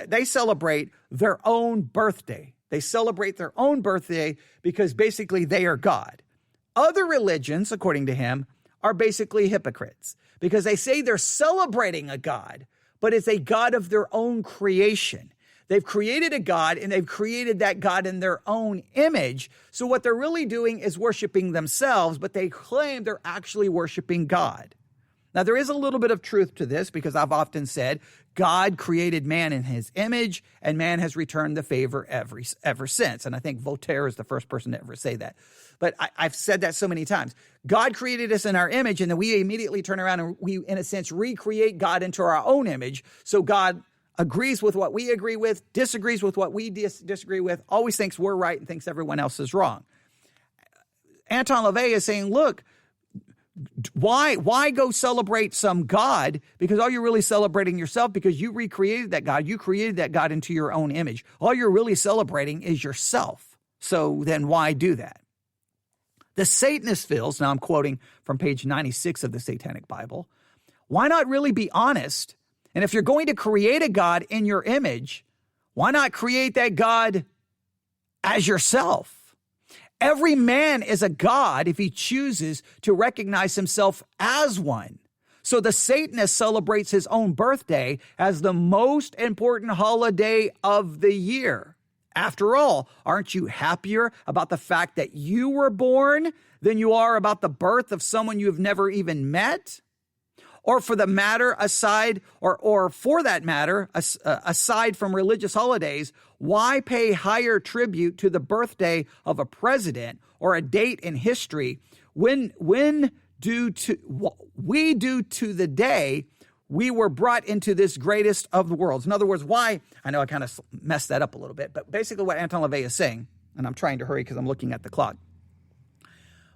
they celebrate their own birthday. They celebrate their own birthday because basically they are God. Other religions, according to him, are basically hypocrites because they say they're celebrating a God, but it's a God of their own creation. They've created a God and they've created that God in their own image. So what they're really doing is worshiping themselves, but they claim they're actually worshiping God. Now, there is a little bit of truth to this because I've often said God created man in his image and man has returned the favor ever since. And I think Voltaire is the first person to ever say that. But I've said that so many times. God created us in our image, and then we immediately turn around and we, in a sense, recreate God into our own image. So God agrees with what we agree with, disagrees with what we disagree with, always thinks we're right and thinks everyone else is wrong. Anton LaVey is saying, look, why go celebrate some God? Because all you're really celebrating yourself because you recreated that God. You created that God into your own image. All you're really celebrating is yourself. So then why do that? The Satanist feels, now I'm quoting from page 96 of the Satanic Bible, why not really be honest? And if you're going to create a God in your image, why not create that God as yourself? Every man is a God if he chooses to recognize himself as one. So the Satanist celebrates his own birthday as the most important holiday of the year. After all, aren't you happier about the fact that you were born than you are about the birth of someone you've never even met? Or for the matter aside, or for that matter, aside from religious holidays, why pay higher tribute to the birthday of a president or a date in history when due to the day we were brought into this greatest of the worlds? In other words, why, I know I kind of messed that up a little bit, but basically what Anton LaVey is saying, and I'm trying to hurry because I'm looking at the clock.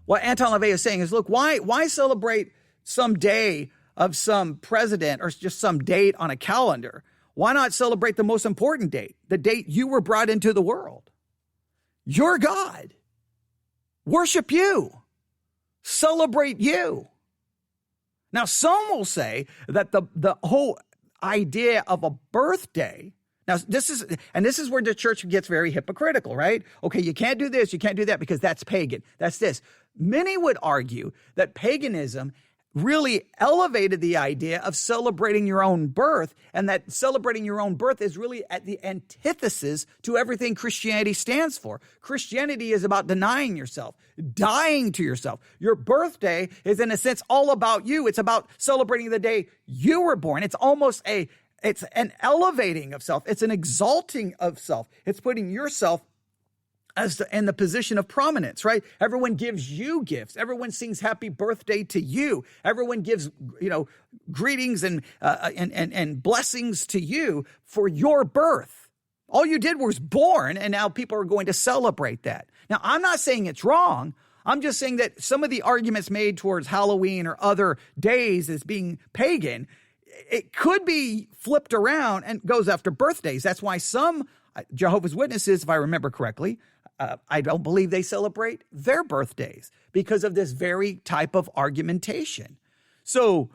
What Anton LaVey is saying is, look, why celebrate some day of some president or just some date on a calendar? Why not celebrate the most important date, the date you were brought into the world? You're God. Worship you. Celebrate you. Now, some will say that the whole idea of a birthday, now this is where the church gets very hypocritical, right? Okay, you can't do this, you can't do that because that's pagan. That's this. Many would argue that paganism really elevated the idea of celebrating your own birth, and that celebrating your own birth is really at the antithesis to everything Christianity stands for. Christianity is about denying yourself, dying to yourself. Your birthday is, in a sense, all about you. It's about celebrating the day you were born. It's almost it's an elevating of self. It's an exalting of self. It's putting yourself in the position of prominence, right? Everyone gives you gifts. Everyone sings happy birthday to you. Everyone gives, greetings and blessings to you for your birth. All you did was born, and now people are going to celebrate that. Now, I'm not saying it's wrong. I'm just saying that some of the arguments made towards Halloween or other days as being pagan, it could be flipped around and goes after birthdays. That's why some Jehovah's Witnesses, if I remember correctly, I don't believe they celebrate their birthdays because of this very type of argumentation. So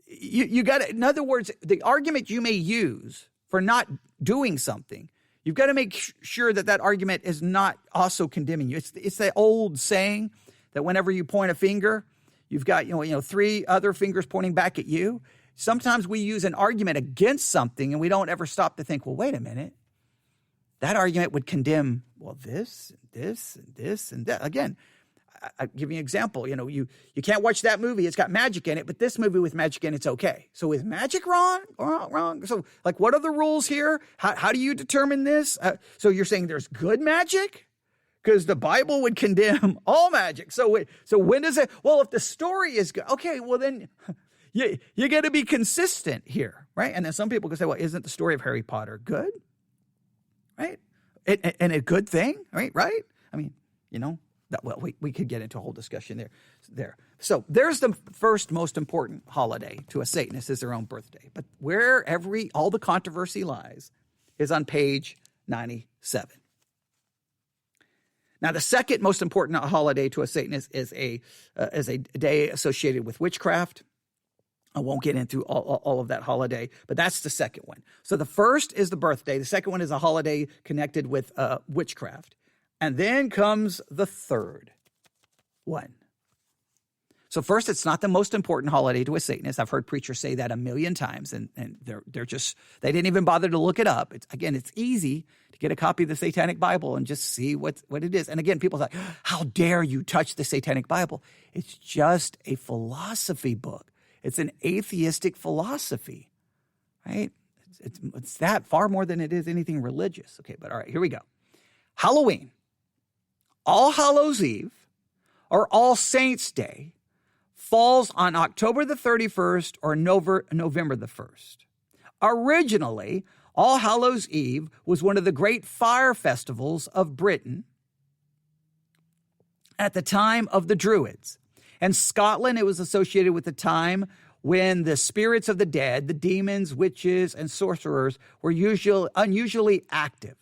you got to, in other words, the argument you may use for not doing something, you've got to make sure that argument is not also condemning you. It's that old saying that whenever you point a finger, you've got, three other fingers pointing back at you. Sometimes we use an argument against something and we don't ever stop to think, well, wait a minute. That argument would condemn, well, this, and that. Again, I'll give you an example. You can't watch that movie. It's got magic in it, but this movie with magic in it's okay. So is magic wrong? Wrong? So what are the rules here? How do you determine this? So you're saying there's good magic? Because the Bible would condemn all magic. So when does it? Well, if the story is good, okay, well then you got to be consistent here, right? And then some people can say, well, isn't the story of Harry Potter good? Right? And a good thing, right? I mean, we could get into a whole discussion there. So there's the first most important holiday to a Satanist is their own birthday. But where all the controversy lies is on page 97. Now, the second most important holiday to a Satanist is a day associated with witchcraft. I won't get into all of that holiday, but that's the second one. So the first is the birthday. The second one is a holiday connected with witchcraft. And then comes the third one. So first, it's not the most important holiday to a Satanist. I've heard preachers say that a million times, and they didn't even bother to look it up. It's easy to get a copy of the Satanic Bible and just see what it is. And again, people say, how dare you touch the Satanic Bible? It's just a philosophy book. It's an atheistic philosophy, right? It's that far more than it is anything religious. Okay, but all right, here we go. Halloween, All Hallows Eve, or All Saints Day falls on October the 31st or November the 1st. Originally, All Hallows Eve was one of the great fire festivals of Britain at the time of the Druids. In Scotland, it was associated with the time when the spirits of the dead, the demons, witches, and sorcerers were unusually active.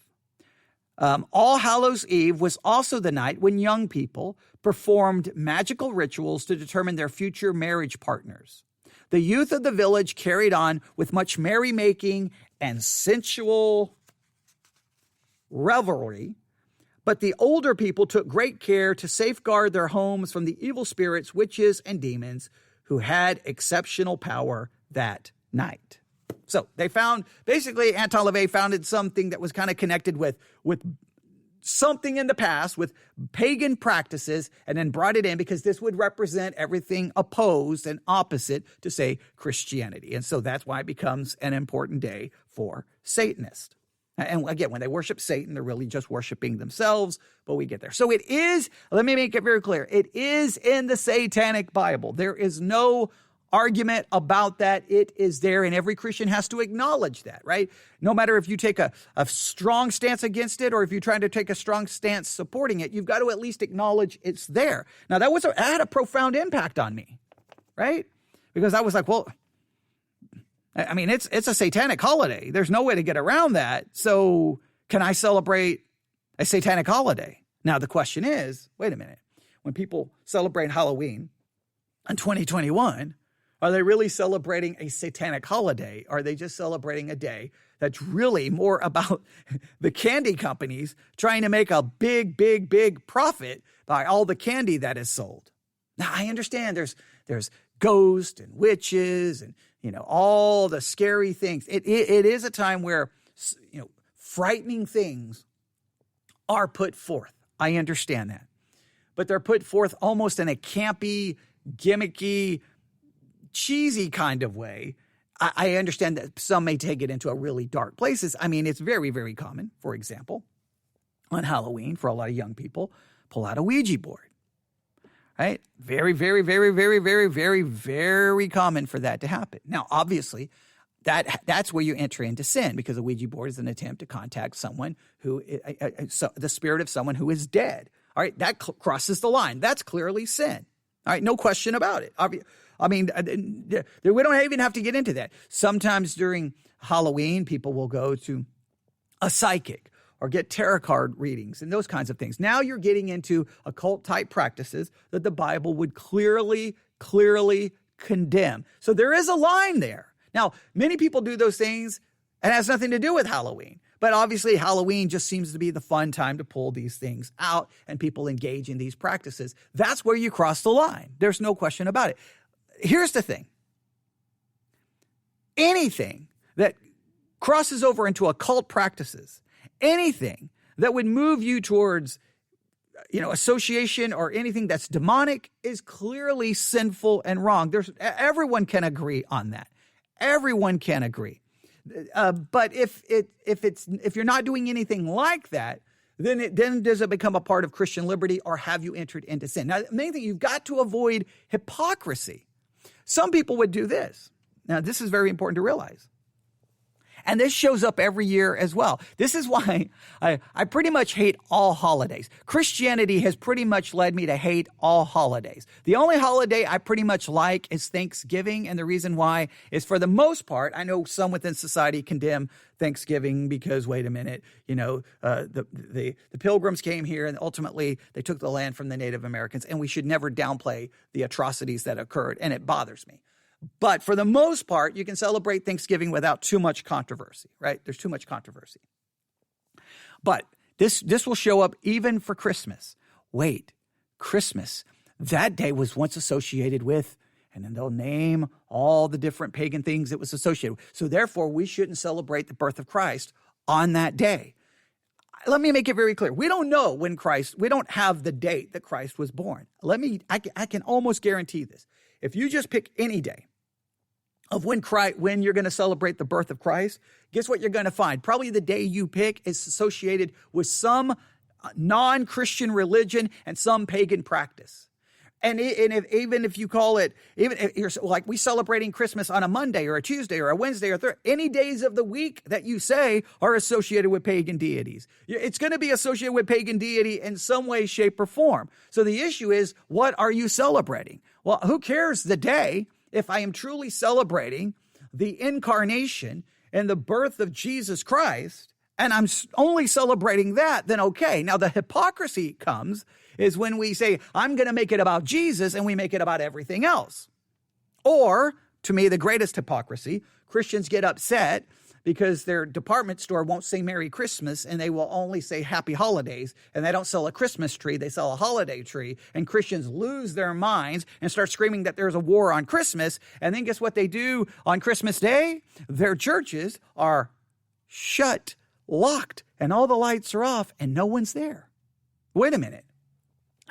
All Hallows Eve was also the night when young people performed magical rituals to determine their future marriage partners. The youth of the village carried on with much merrymaking and sensual revelry, but the older people took great care to safeguard their homes from the evil spirits, witches, and demons who had exceptional power that night. So they found, basically, Anton LaVey founded something that was kind of connected with something in the past, with pagan practices, and then brought it in because this would represent everything opposed and opposite to, say, Christianity. And so that's why it becomes an important day for Satanists. And again, when they worship Satan, they're really just worshiping themselves, but we get there. So it is, let me make it very clear, it is in the Satanic Bible. There is no argument about that. It is there, and every Christian has to acknowledge that, right? No matter if you take a strong stance against it or if you're trying to take a strong stance supporting it, you've got to at least acknowledge it's there. Now, that had a profound impact on me, right? Because I was like, well, I mean, it's a satanic holiday. There's no way to get around that. So can I celebrate a satanic holiday? Now, the question is, wait a minute. When people celebrate Halloween in 2021, are they really celebrating a satanic holiday? Are they just celebrating a day that's really more about the candy companies trying to make a big, big, big profit by all the candy that is sold? Now, I understand there's ghosts and witches and, all the scary things. It is a time where, frightening things are put forth. I understand that. But they're put forth almost in a campy, gimmicky, cheesy kind of way. I understand that some may take it into a really dark places. I mean, it's very, very common, for example, on Halloween for a lot of young people, pull out a Ouija board. Right? Very, very, very, very, very, very, very common for that to happen. Now, obviously, that's where you enter into sin, because a Ouija board is an attempt to contact someone the spirit of someone who is dead. All right, that crosses the line. That's clearly sin. All right, no question about it. I mean, we don't even have to get into that. Sometimes during Halloween, people will go to a psychic or get tarot card readings and those kinds of things. Now you're getting into occult-type practices that the Bible would clearly condemn. So there is a line there. Now, many people do those things and it has nothing to do with Halloween. But obviously Halloween just seems to be the fun time to pull these things out and people engage in these practices. That's where you cross the line. There's no question about it. Here's the thing. Anything that crosses over into occult practices, anything that would move you towards, association or anything that's demonic is clearly sinful and wrong. Everyone can agree on that. Everyone can agree. But if you're not doing anything like that, then does it become a part of Christian liberty, or have you entered into sin? Now, the main thing, you've got to avoid hypocrisy. Some people would do this. Now, this is very important to realize. And this shows up every year as well. This is why I pretty much hate all holidays. Christianity has pretty much led me to hate all holidays. The only holiday I pretty much like is Thanksgiving. And the reason why is, for the most part, I know some within society condemn Thanksgiving because, wait a minute, the Pilgrims came here and ultimately they took the land from the Native Americans, and we should never downplay the atrocities that occurred. And it bothers me. But for the most part, you can celebrate Thanksgiving without too much controversy, right? There's too much controversy. But this will show up even for Christmas. Wait, Christmas, that day was once associated with, and then they'll name all the different pagan things it was associated with. So therefore, we shouldn't celebrate the birth of Christ on that day. Let me make it very clear. We don't know when we don't have the date that Christ was born. I can almost guarantee this. If you just pick any day of when you're going to celebrate the birth of Christ, guess what you're going to find? Probably the day you pick is associated with some non-Christian religion and some pagan practice. And even if you call it, even if you're like we celebrating Christmas on a Monday or a Tuesday or a Wednesday or Thursday, any days of the week that you say are associated with pagan deities. It's going to be associated with pagan deity in some way, shape, or form. So the issue is, what are you celebrating? Well, who cares the day? If I am truly celebrating the incarnation and the birth of Jesus Christ, and I'm only celebrating that, then okay. Now, the hypocrisy comes is when we say, I'm going to make it about Jesus, and we make it about everything else. Or, to me, the greatest hypocrisy, Christians get upset because their department store won't say Merry Christmas, and they will only say Happy Holidays, and they don't sell a Christmas tree, they sell a holiday tree, and Christians lose their minds and start screaming that there's a war on Christmas, and then guess what they do on Christmas Day? Their churches are shut, locked, and all the lights are off, and no one's there. Wait a minute.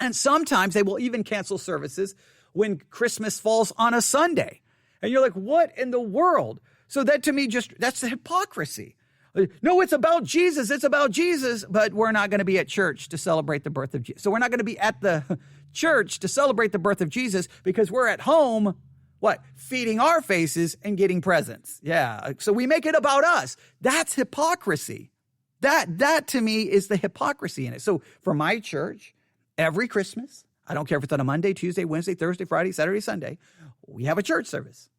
And sometimes they will even cancel services when Christmas falls on a Sunday. And you're like, what in the world? So that, to me, that's the hypocrisy. No, it's about Jesus. It's about Jesus. But we're not going to be at church to celebrate the birth of Jesus. So we're not going to be at the church to celebrate the birth of Jesus because we're at home, feeding our faces and getting presents. Yeah. So we make it about us. That's hypocrisy. That to me is the hypocrisy in it. So for my church, every Christmas, I don't care if it's on a Monday, Tuesday, Wednesday, Thursday, Friday, Saturday, Sunday, we have a church service.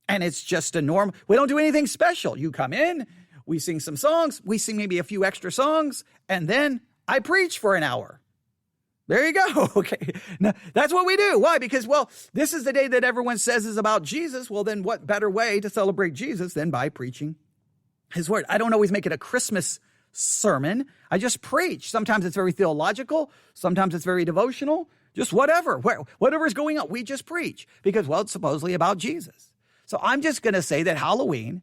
And it's just a normal, we don't do anything special. You come in, we sing some songs, we sing maybe a few extra songs, and then I preach for an hour. There you go. Okay. Now, that's what we do. Why? Because, this is the day that everyone says is about Jesus. Well, then what better way to celebrate Jesus than by preaching his word? I don't always make it a Christmas sermon. I just preach. Sometimes it's very theological. Sometimes it's very devotional. Just whatever's going on, we just preach because, it's supposedly about Jesus. So I'm just going to say that Halloween,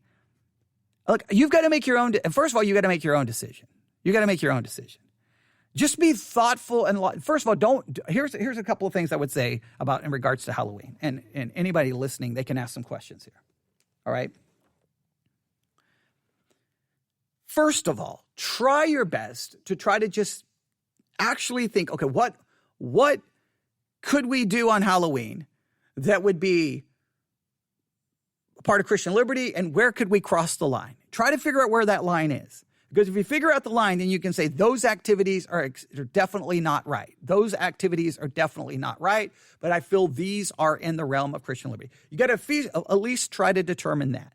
look, you've got to make your own. First of all, you got to make your own decision. You got to make your own decision. Just be thoughtful and first of all, here's a couple of things I would say about in regards to Halloween, and anybody listening, they can ask some questions here. All right. First of all, try your best to try to just actually think, okay, what could we do on Halloween that would be a part of Christian liberty, and where could we cross the line? Try to figure out where that line is. Because if you figure out the line, then you can say those activities are definitely not right. Those activities are definitely not right, but I feel these are in the realm of Christian liberty. You got to at least try to determine that.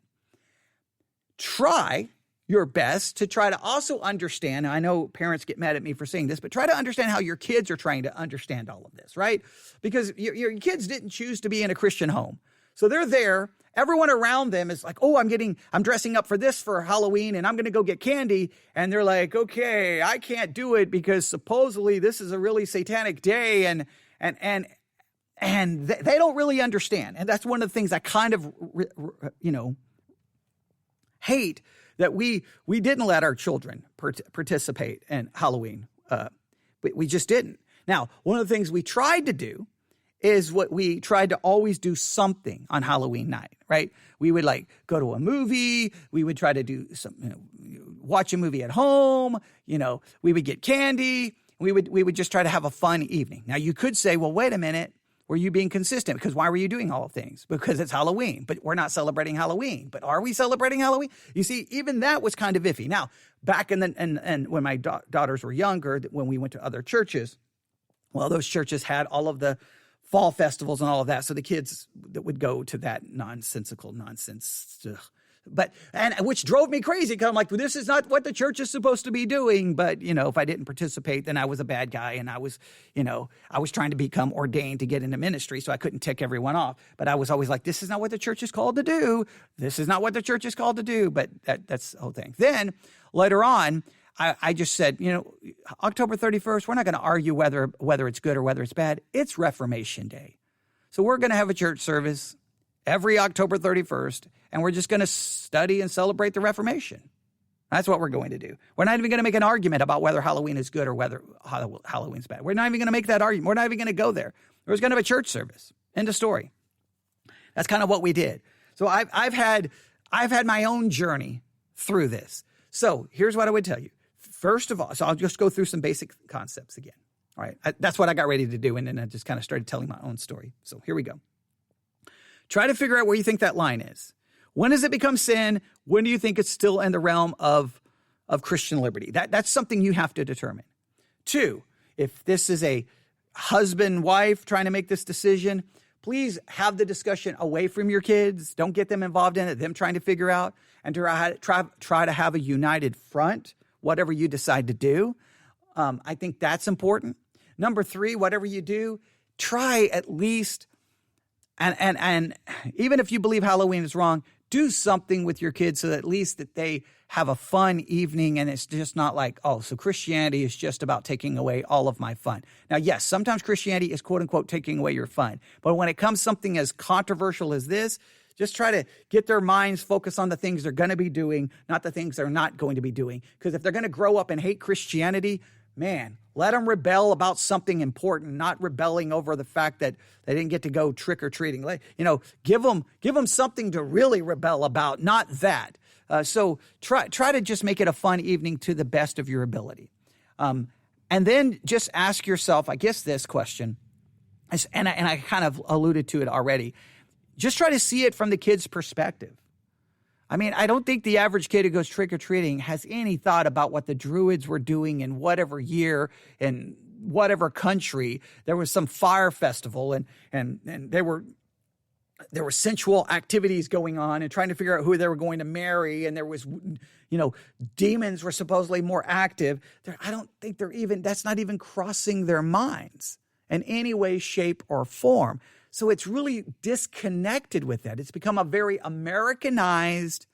Try your best to try to also understand, and I know parents get mad at me for saying this, but try to understand how your kids are trying to understand all of this, right? Because your kids didn't choose to be in a Christian home. So they're there. Everyone around them is like, oh, I'm dressing up for Halloween and I'm going to go get candy. And they're like, okay, I can't do it because supposedly this is a really satanic day. And they don't really understand. And that's one of the things I kind of, hate, that we didn't let our children participate in Halloween. We just didn't. Now, one of the things we tried to do is what we tried to always do something on Halloween night, right? We would like go to a movie. We would try to do watch a movie at home. We would get candy. We would just try to have a fun evening. Now you could say, well, wait a minute. Were you being consistent? Because why were you doing all of things? Because it's Halloween, but we're not celebrating Halloween. But are we celebrating Halloween? You see, even that was kind of iffy. Now, back and when my daughters were younger, when we went to other churches, well, those churches had all of the fall festivals and all of that. So the kids that would go to that nonsensical nonsense, which drove me crazy because I'm like, well, this is not what the church is supposed to be doing. But, if I didn't participate, then I was a bad guy. And I was trying to become ordained to get into ministry. So I couldn't tick everyone off. But I was always like, this is not what the church is called to do. This is not what the church is called to do. But that's the whole thing. Then later on, I just said, October 31st, we're not going to argue whether it's good or whether it's bad. It's Reformation Day. So we're going to have a church service every October 31st, and we're just going to study and celebrate the Reformation. That's what we're going to do. We're not even going to make an argument about whether Halloween is good or whether Halloween's bad. We're not even going to make that argument. We're not even going to go there. We're just going to have a church service. End of story. That's kind of what we did. So I've had my own journey through this. So here's what I would tell you. First of all, so I'll just go through some basic concepts again. All right. That's what I got ready to do. And then I just kind of started telling my own story. So here we go. Try to figure out where you think that line is. When does it become sin? When do you think it's still in the realm of Christian liberty? That's something you have to determine. 2, if this is a husband, wife trying to make this decision, please have the discussion away from your kids. Don't get them involved in it, them trying to figure out, and try to have a united front, whatever you decide to do. I think that's important. Number 3, whatever you do, try at least, and even if you believe Halloween is wrong, do something with your kids so that at least that they have a fun evening and it's just not like, oh, so Christianity is just about taking away all of my fun. Now, yes, sometimes Christianity is quote unquote taking away your fun. But when it comes to something as controversial as this, just try to get their minds focused on the things they're going to be doing, not the things they're not going to be doing. Because if they're going to grow up and hate Christianity, man, let them rebel about something important, not rebelling over the fact that they didn't get to go trick-or-treating. Give them something to really rebel about, not that. So try to just make it a fun evening to the best of your ability. And then just ask yourself, I guess, this question, and I kind of alluded to it already. Just try to see it from the kid's perspective. I mean, I don't think the average kid who goes trick-or-treating has any thought about what the Druids were doing in whatever year in whatever country. There was some fire festival and there were sensual activities going on and trying to figure out who they were going to marry. And there was, demons were supposedly more active. I don't think that's not even crossing their minds in any way, shape, or form. So it's really disconnected with that. It's become a very Americanized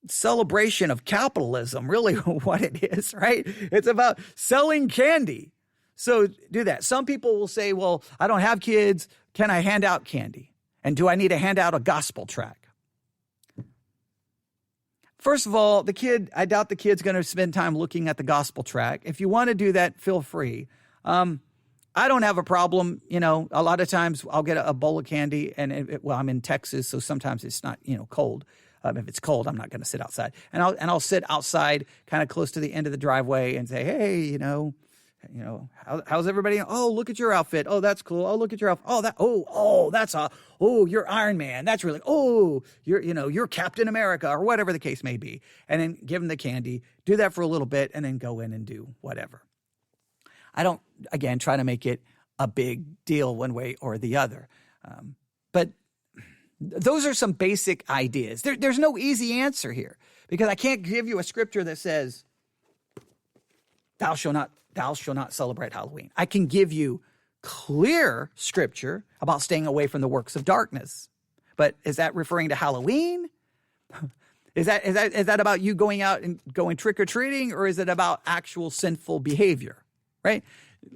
celebration of capitalism, really what it is, right? It's about selling candy. So do that. Some people will say, well, I don't have kids. Can I hand out candy? And do I need to hand out a gospel tract? First of all, I doubt the kid's going to spend time looking at the gospel tract. If you want to do that, feel free. I don't have a problem. A lot of times I'll get a bowl of candy and I'm in Texas, so sometimes it's not, cold. If it's cold, I'm not going to sit outside and I'll sit outside kind of close to the end of the driveway and say, hey, how's everybody? Oh, look at your outfit. Oh, that's cool. Oh, look at your outfit. Oh, you're Iron Man. That's really, you're Captain America or whatever the case may be. And then give them the candy, do that for a little bit and then go in and do whatever. I don't, again, try to make it a big deal one way or the other. But those are some basic ideas. There's no easy answer here because I can't give you a scripture that says, thou shalt not celebrate Halloween. I can give you clear scripture about staying away from the works of darkness. But is that referring to Halloween? Is that about you going out and going trick-or-treating, or is it about actual sinful behavior, right?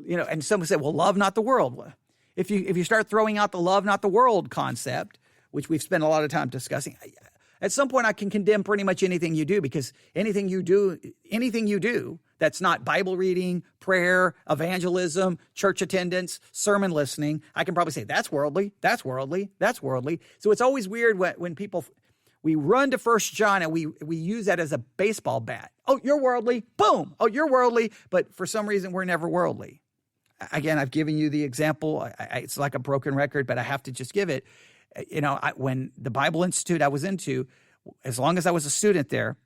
And someone said, well, love not the world. If you start throwing out the love not the world concept, which we've spent a lot of time discussing, at some point I can condemn pretty much anything you do, because anything you do that's not Bible reading, prayer, evangelism, church attendance, sermon listening, I can probably say that's worldly, that's worldly, that's worldly. So it's always weird when people, we run to 1 John and we use that as a baseball bat. Oh, you're worldly. Boom. Oh, you're worldly. But for some reason, we're never worldly. Again, I've given you the example. It's like a broken record, but I have to just give it. When the Bible Institute I was into, as long as I was a student there,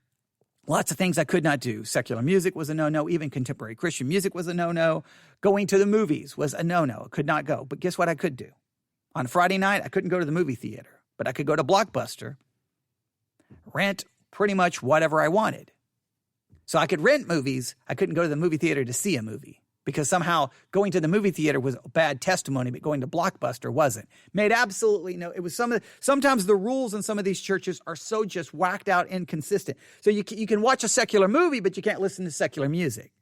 lots of things I could not do. Secular music was a no-no. Even contemporary Christian music was a no-no. Going to the movies was a no-no. I could not go. But guess what I could do? On Friday night, I couldn't go to the movie theater, but I could go to Blockbuster, rent pretty much whatever I wanted. So I could rent movies. I couldn't go to the movie theater to see a movie, because somehow going to the movie theater was bad testimony, but going to Blockbuster wasn't. Made absolutely no, it was sometimes the rules in some of these churches are so just whacked out inconsistent. So you can watch a secular movie, but you can't listen to secular music.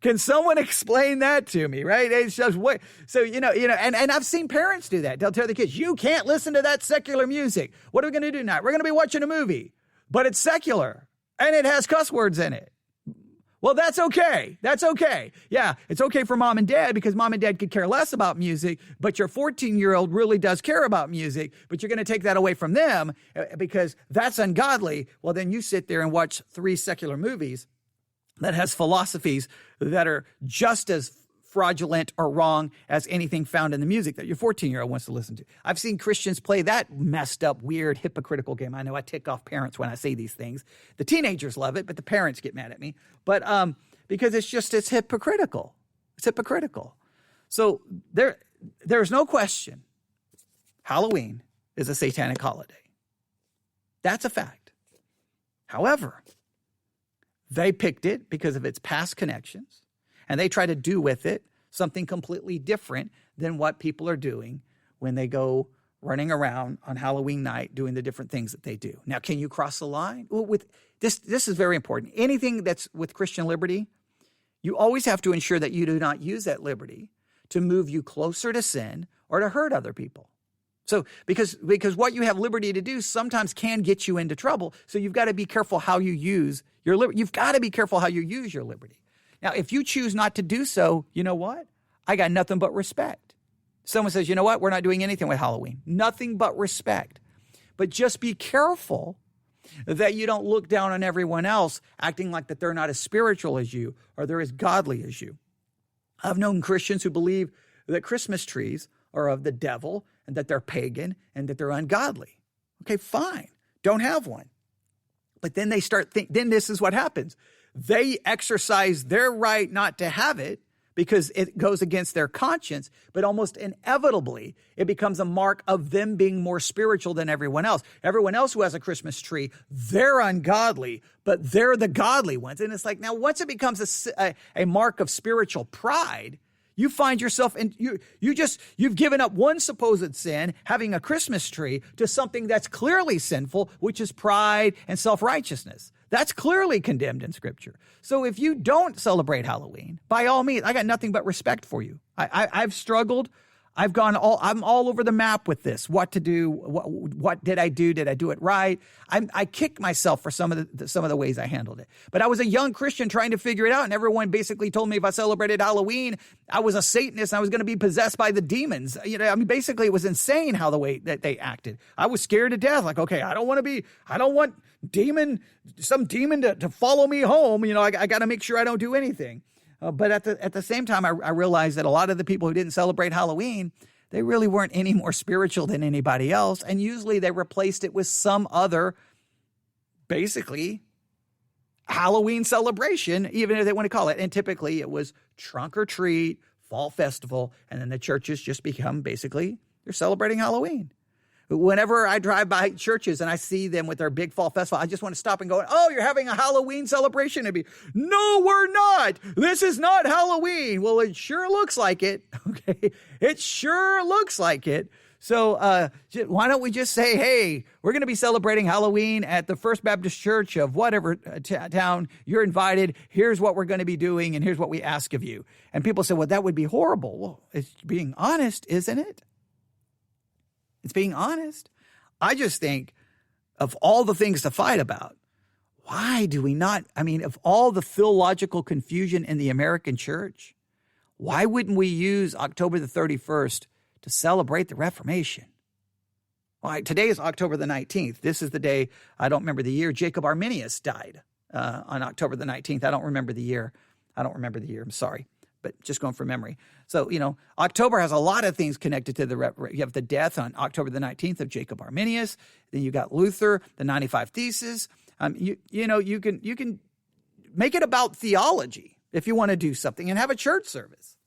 Can someone explain that to me, right? It's just what, so, and I've seen parents do that. They'll tell the kids, you can't listen to that secular music. What are we going to do now? We're going to be watching a movie, but it's secular and it has cuss words in it. Well, that's okay. That's okay. Yeah, it's okay for mom and dad, because mom and dad could care less about music, but your 14-year-old really does care about music, but you're going to take that away from them because that's ungodly. Well, then you sit there and watch 3 secular movies that has philosophies that are just as fraudulent or wrong as anything found in the music that your 14-year-old wants to listen to. I've seen Christians play that messed up, weird, hypocritical game. I know I tick off parents when I say these things. The teenagers love it, but the parents get mad at me. But because it's hypocritical. It's hypocritical. So there's no question Halloween is a satanic holiday. That's a fact. However, they picked it because of its past connections, and they try to do with it something completely different than what people are doing when they go running around on Halloween night doing the different things that they do. Now, can you cross the line? Well, with this is very important. Anything that's with Christian liberty, you always have to ensure that you do not use that liberty to move you closer to sin or to hurt other people. So because what you have liberty to do sometimes can get you into trouble. So you've got to be careful how you use your liberty. You've got to be careful how you use your liberty. Now, if you choose not to do so, you know what? I got nothing but respect. Someone says, you know what? We're not doing anything with Halloween. Nothing but respect. But just be careful that you don't look down on everyone else acting like that they're not as spiritual as you or they're as godly as you. I've known Christians who believe that Christmas trees are of the devil and that they're pagan and that they're ungodly. Okay, fine. Don't have one. But then they then this is what happens. They exercise their right not to have it because it goes against their conscience, but almost inevitably, it becomes a mark of them being more spiritual than everyone else. Everyone else who has a Christmas tree, they're ungodly, but they're the godly ones. And it's like, now once it becomes a mark of spiritual pride, you find yourself in you've given up one supposed sin, having a Christmas tree, to something that's clearly sinful, which is pride and self-righteousness. That's clearly condemned in Scripture. So if you don't celebrate Halloween, by all means, I got nothing but respect for you. I've struggled. I'm all over the map with this. What to do? What did I do? Did I do it right? I kick myself for some of the ways I handled it. But I was a young Christian trying to figure it out, and everyone basically told me if I celebrated Halloween, I was a Satanist and I was going to be possessed by the demons. Basically it was insane how the way that they acted. I was scared to death. Like, okay, I don't want some demon to follow me home. I got to make sure I don't do anything. But at the same time, I realized that a lot of the people who didn't celebrate Halloween, they really weren't any more spiritual than anybody else. And usually they replaced it with some other, basically, Halloween celebration, even if they want to call it. And typically it was trunk or treat, fall festival, and then the churches just become basically, they're celebrating Halloween. Whenever I drive by churches and I see them with their big fall festival, I just want to stop and go, oh, you're having a Halloween celebration. And be, no, we're not. This is not Halloween. Well, it sure looks like it. Okay. It sure looks like it. So why don't we just say, hey, we're going to be celebrating Halloween at the First Baptist Church of whatever town. You're invited. Here's what we're going to be doing, and here's what we ask of you. And people say, well, that would be horrible. Well, it's being honest, isn't it? It's being honest. I just think of all the things to fight about, why do we not? I mean, of all the theological confusion in the American church, why wouldn't we use October the 31st to celebrate the Reformation? Well, today is October the 19th. This is the day, I don't remember the year, Jacob Arminius died on October the 19th. I don't remember the year. I'm sorry, but just going from memory. So, October has a lot of things connected to you have the death on October the 19th of Jacob Arminius. Then you got Luther, the 95 Theses. You can make it about theology if you want to do something and have a church service.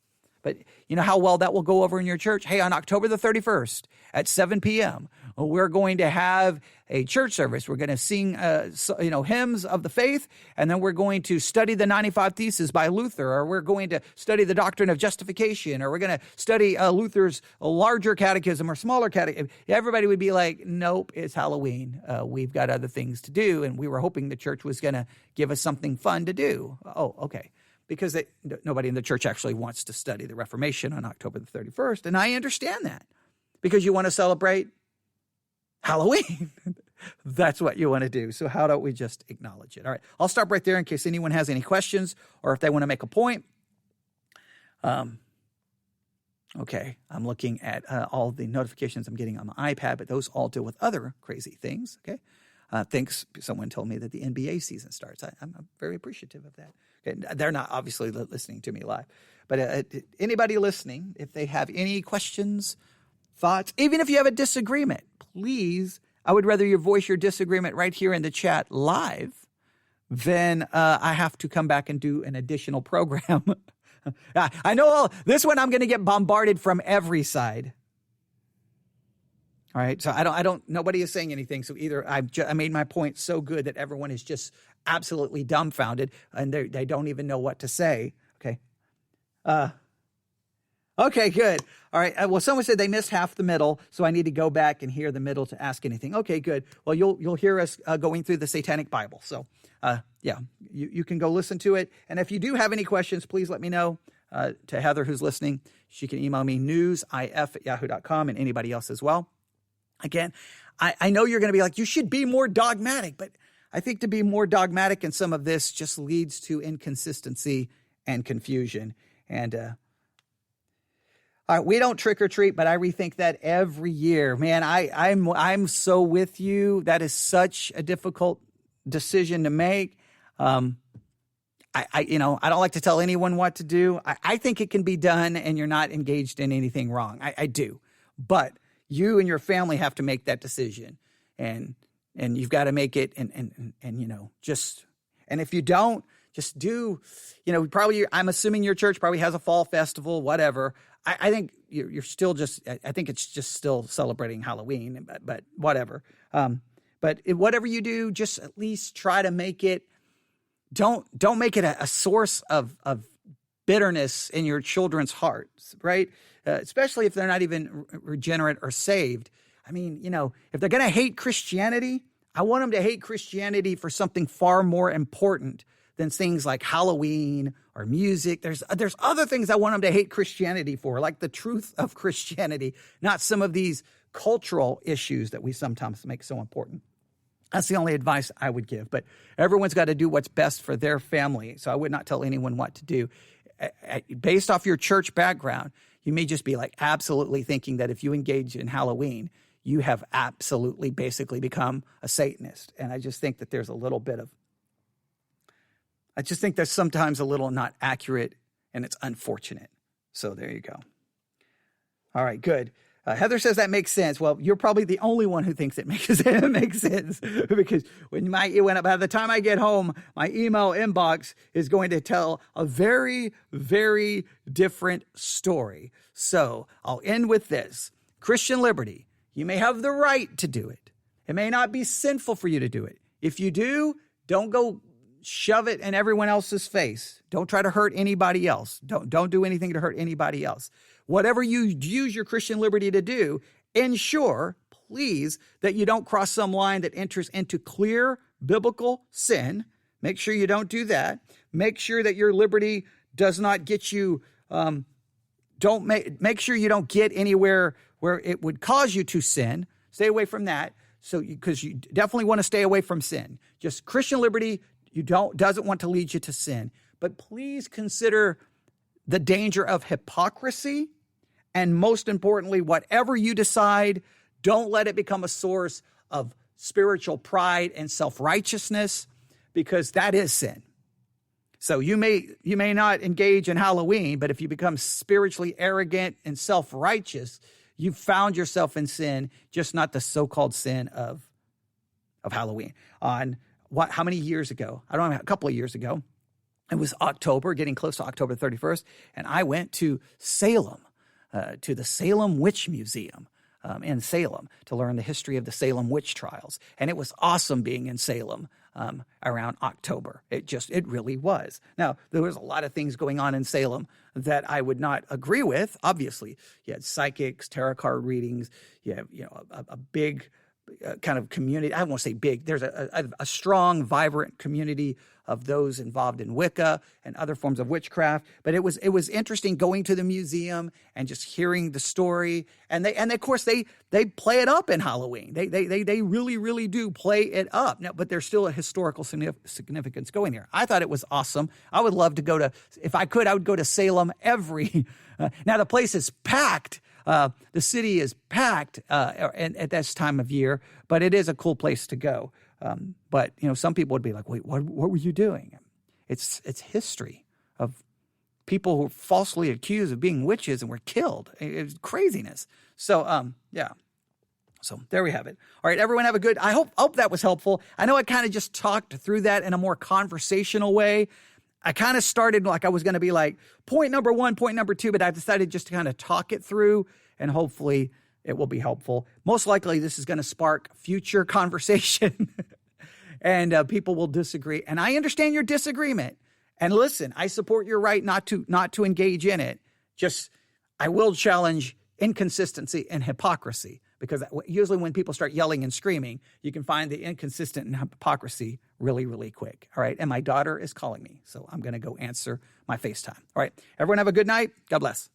But you know how well that will go over in your church? Hey, on October the 31st at 7 p.m., we're going to have a church service. We're going to sing, hymns of the faith, and then we're going to study the 95 Theses by Luther, or we're going to study the doctrine of justification, or we're going to study Luther's larger catechism or smaller catechism. Everybody would be like, nope, it's Halloween. We've got other things to do, and we were hoping the church was going to give us something fun to do. Oh, okay. Because nobody in the church actually wants to study the Reformation on October the 31st. And I understand that because you want to celebrate Halloween. That's what you want to do. So how don't we just acknowledge it? All right. I'll stop right there in case anyone has any questions or if they want to make a point. Okay. I'm looking at all the notifications I'm getting on my iPad, but those all deal with other crazy things. Okay. Thanks. Someone told me that the NBA season starts. I'm very appreciative of that. Okay, they're not obviously listening to me live, but anybody listening, if they have any questions, thoughts, even if you have a disagreement, please, I would rather you voice your disagreement right here in the chat live than I have to come back and do an additional program. I know this one I'm going to get bombarded from every side. All right, so nobody is saying anything. So either I made my point so good that everyone is just absolutely dumbfounded and they don't even know what to say. Okay. Okay, good. All right. Well, someone said they missed half the middle, so I need to go back and hear the middle to ask anything. Okay, good. Well, you'll hear us going through the Satanic Bible. So, you can go listen to it. And if you do have any questions, please let me know. To Heather, who's listening, she can email me newsif@yahoo.com and anybody else as well. Again, I know you're going to be like, you should be more dogmatic, but I think to be more dogmatic in some of this just leads to inconsistency and confusion. And all right, we don't trick or treat, but I rethink that every year. Man, I'm so with you. That is such a difficult decision to make. I don't like to tell anyone what to do. I think it can be done, and you're not engaged in anything wrong. I do, but you and your family have to make that decision, and you've got to make it, and if you don't, just do, probably, I'm assuming your church probably has a fall festival, whatever. I think you're still I think it's just still celebrating Halloween, but whatever. But whatever you do, just at least try to make it, don't make it a source of bitterness in your children's hearts, right? Especially if they're not even regenerate or saved. I mean, if they're going to hate Christianity, I want them to hate Christianity for something far more important than things like Halloween or music. There's other things I want them to hate Christianity for, like the truth of Christianity, not some of these cultural issues that we sometimes make so important. That's the only advice I would give. But everyone's got to do what's best for their family. So I would not tell anyone what to do. Based off your church background, you may just be like absolutely thinking that if you engage in Halloween, you have absolutely basically become a Satanist. And I just think that there's sometimes a little not accurate, and it's unfortunate. So there you go. All right, good. Heather says that makes sense. Well, you're probably the only one who thinks it makes sense because by the time I get home, my email inbox is going to tell a very, very different story. So I'll end with this. Christian liberty You may have the right to do it. It may not be sinful for you to do it. If you do, don't go shove it in everyone else's face. Don't try to hurt anybody else. Don't do anything to hurt anybody else. Whatever you use your Christian liberty to do, ensure, please, that you don't cross some line that enters into clear biblical sin. Make sure you don't do that. Make sure that your liberty does not get you, make sure you don't get anywhere where it would cause you to sin. Stay away from that. Because you definitely want to stay away from sin. Just Christian liberty, doesn't want to lead you to sin. But please consider the danger of hypocrisy. And most importantly, whatever you decide, don't let it become a source of spiritual pride and self-righteousness, because that is sin. So you may not engage in Halloween, but if you become spiritually arrogant and self-righteous, you've found yourself in sin, just not the so-called sin of Halloween. How many years ago? I don't know, a couple of years ago. It was October, getting close to October 31st, and I went to Salem, to the Salem Witch Museum in Salem to learn the history of the Salem witch trials. And it was awesome being in Salem around October. It really was. Now, there was a lot of things going on in Salem that I would not agree with. Obviously, you had psychics, tarot card readings. You have, a big kind of community. I don't want to say big. There's a strong, vibrant community of those involved in Wicca and other forms of witchcraft. But it was interesting going to the museum and just hearing the story. And of course they play it up in Halloween. They really, really do play it up. Now, but there's still a historical significance going there. I thought it was awesome. I would love to go to, if I could, I would go to Salem every. Now the place is packed. The city is packed at this time of year, but it is a cool place to go. But some people would be like, "Wait, what were you doing?" It's history of people who were falsely accused of being witches and were killed. It's craziness. So, yeah. So there we have it. All right, everyone have a good. I hope that was helpful. I know I kind of just talked through that in a more conversational way. I kind of started like I was going to be like point number 1, point number 2, but I decided just to kind of talk it through, and hopefully it will be helpful. Most likely this is going to spark future conversation and people will disagree. And I understand your disagreement. And listen, I support your right not to engage in it. Just I will challenge inconsistency and hypocrisy, because usually when people start yelling and screaming, you can find the inconsistent and hypocrisy really, really quick. All right. And my daughter is calling me, so I'm going to go answer my FaceTime. All right. Everyone have a good night. God bless.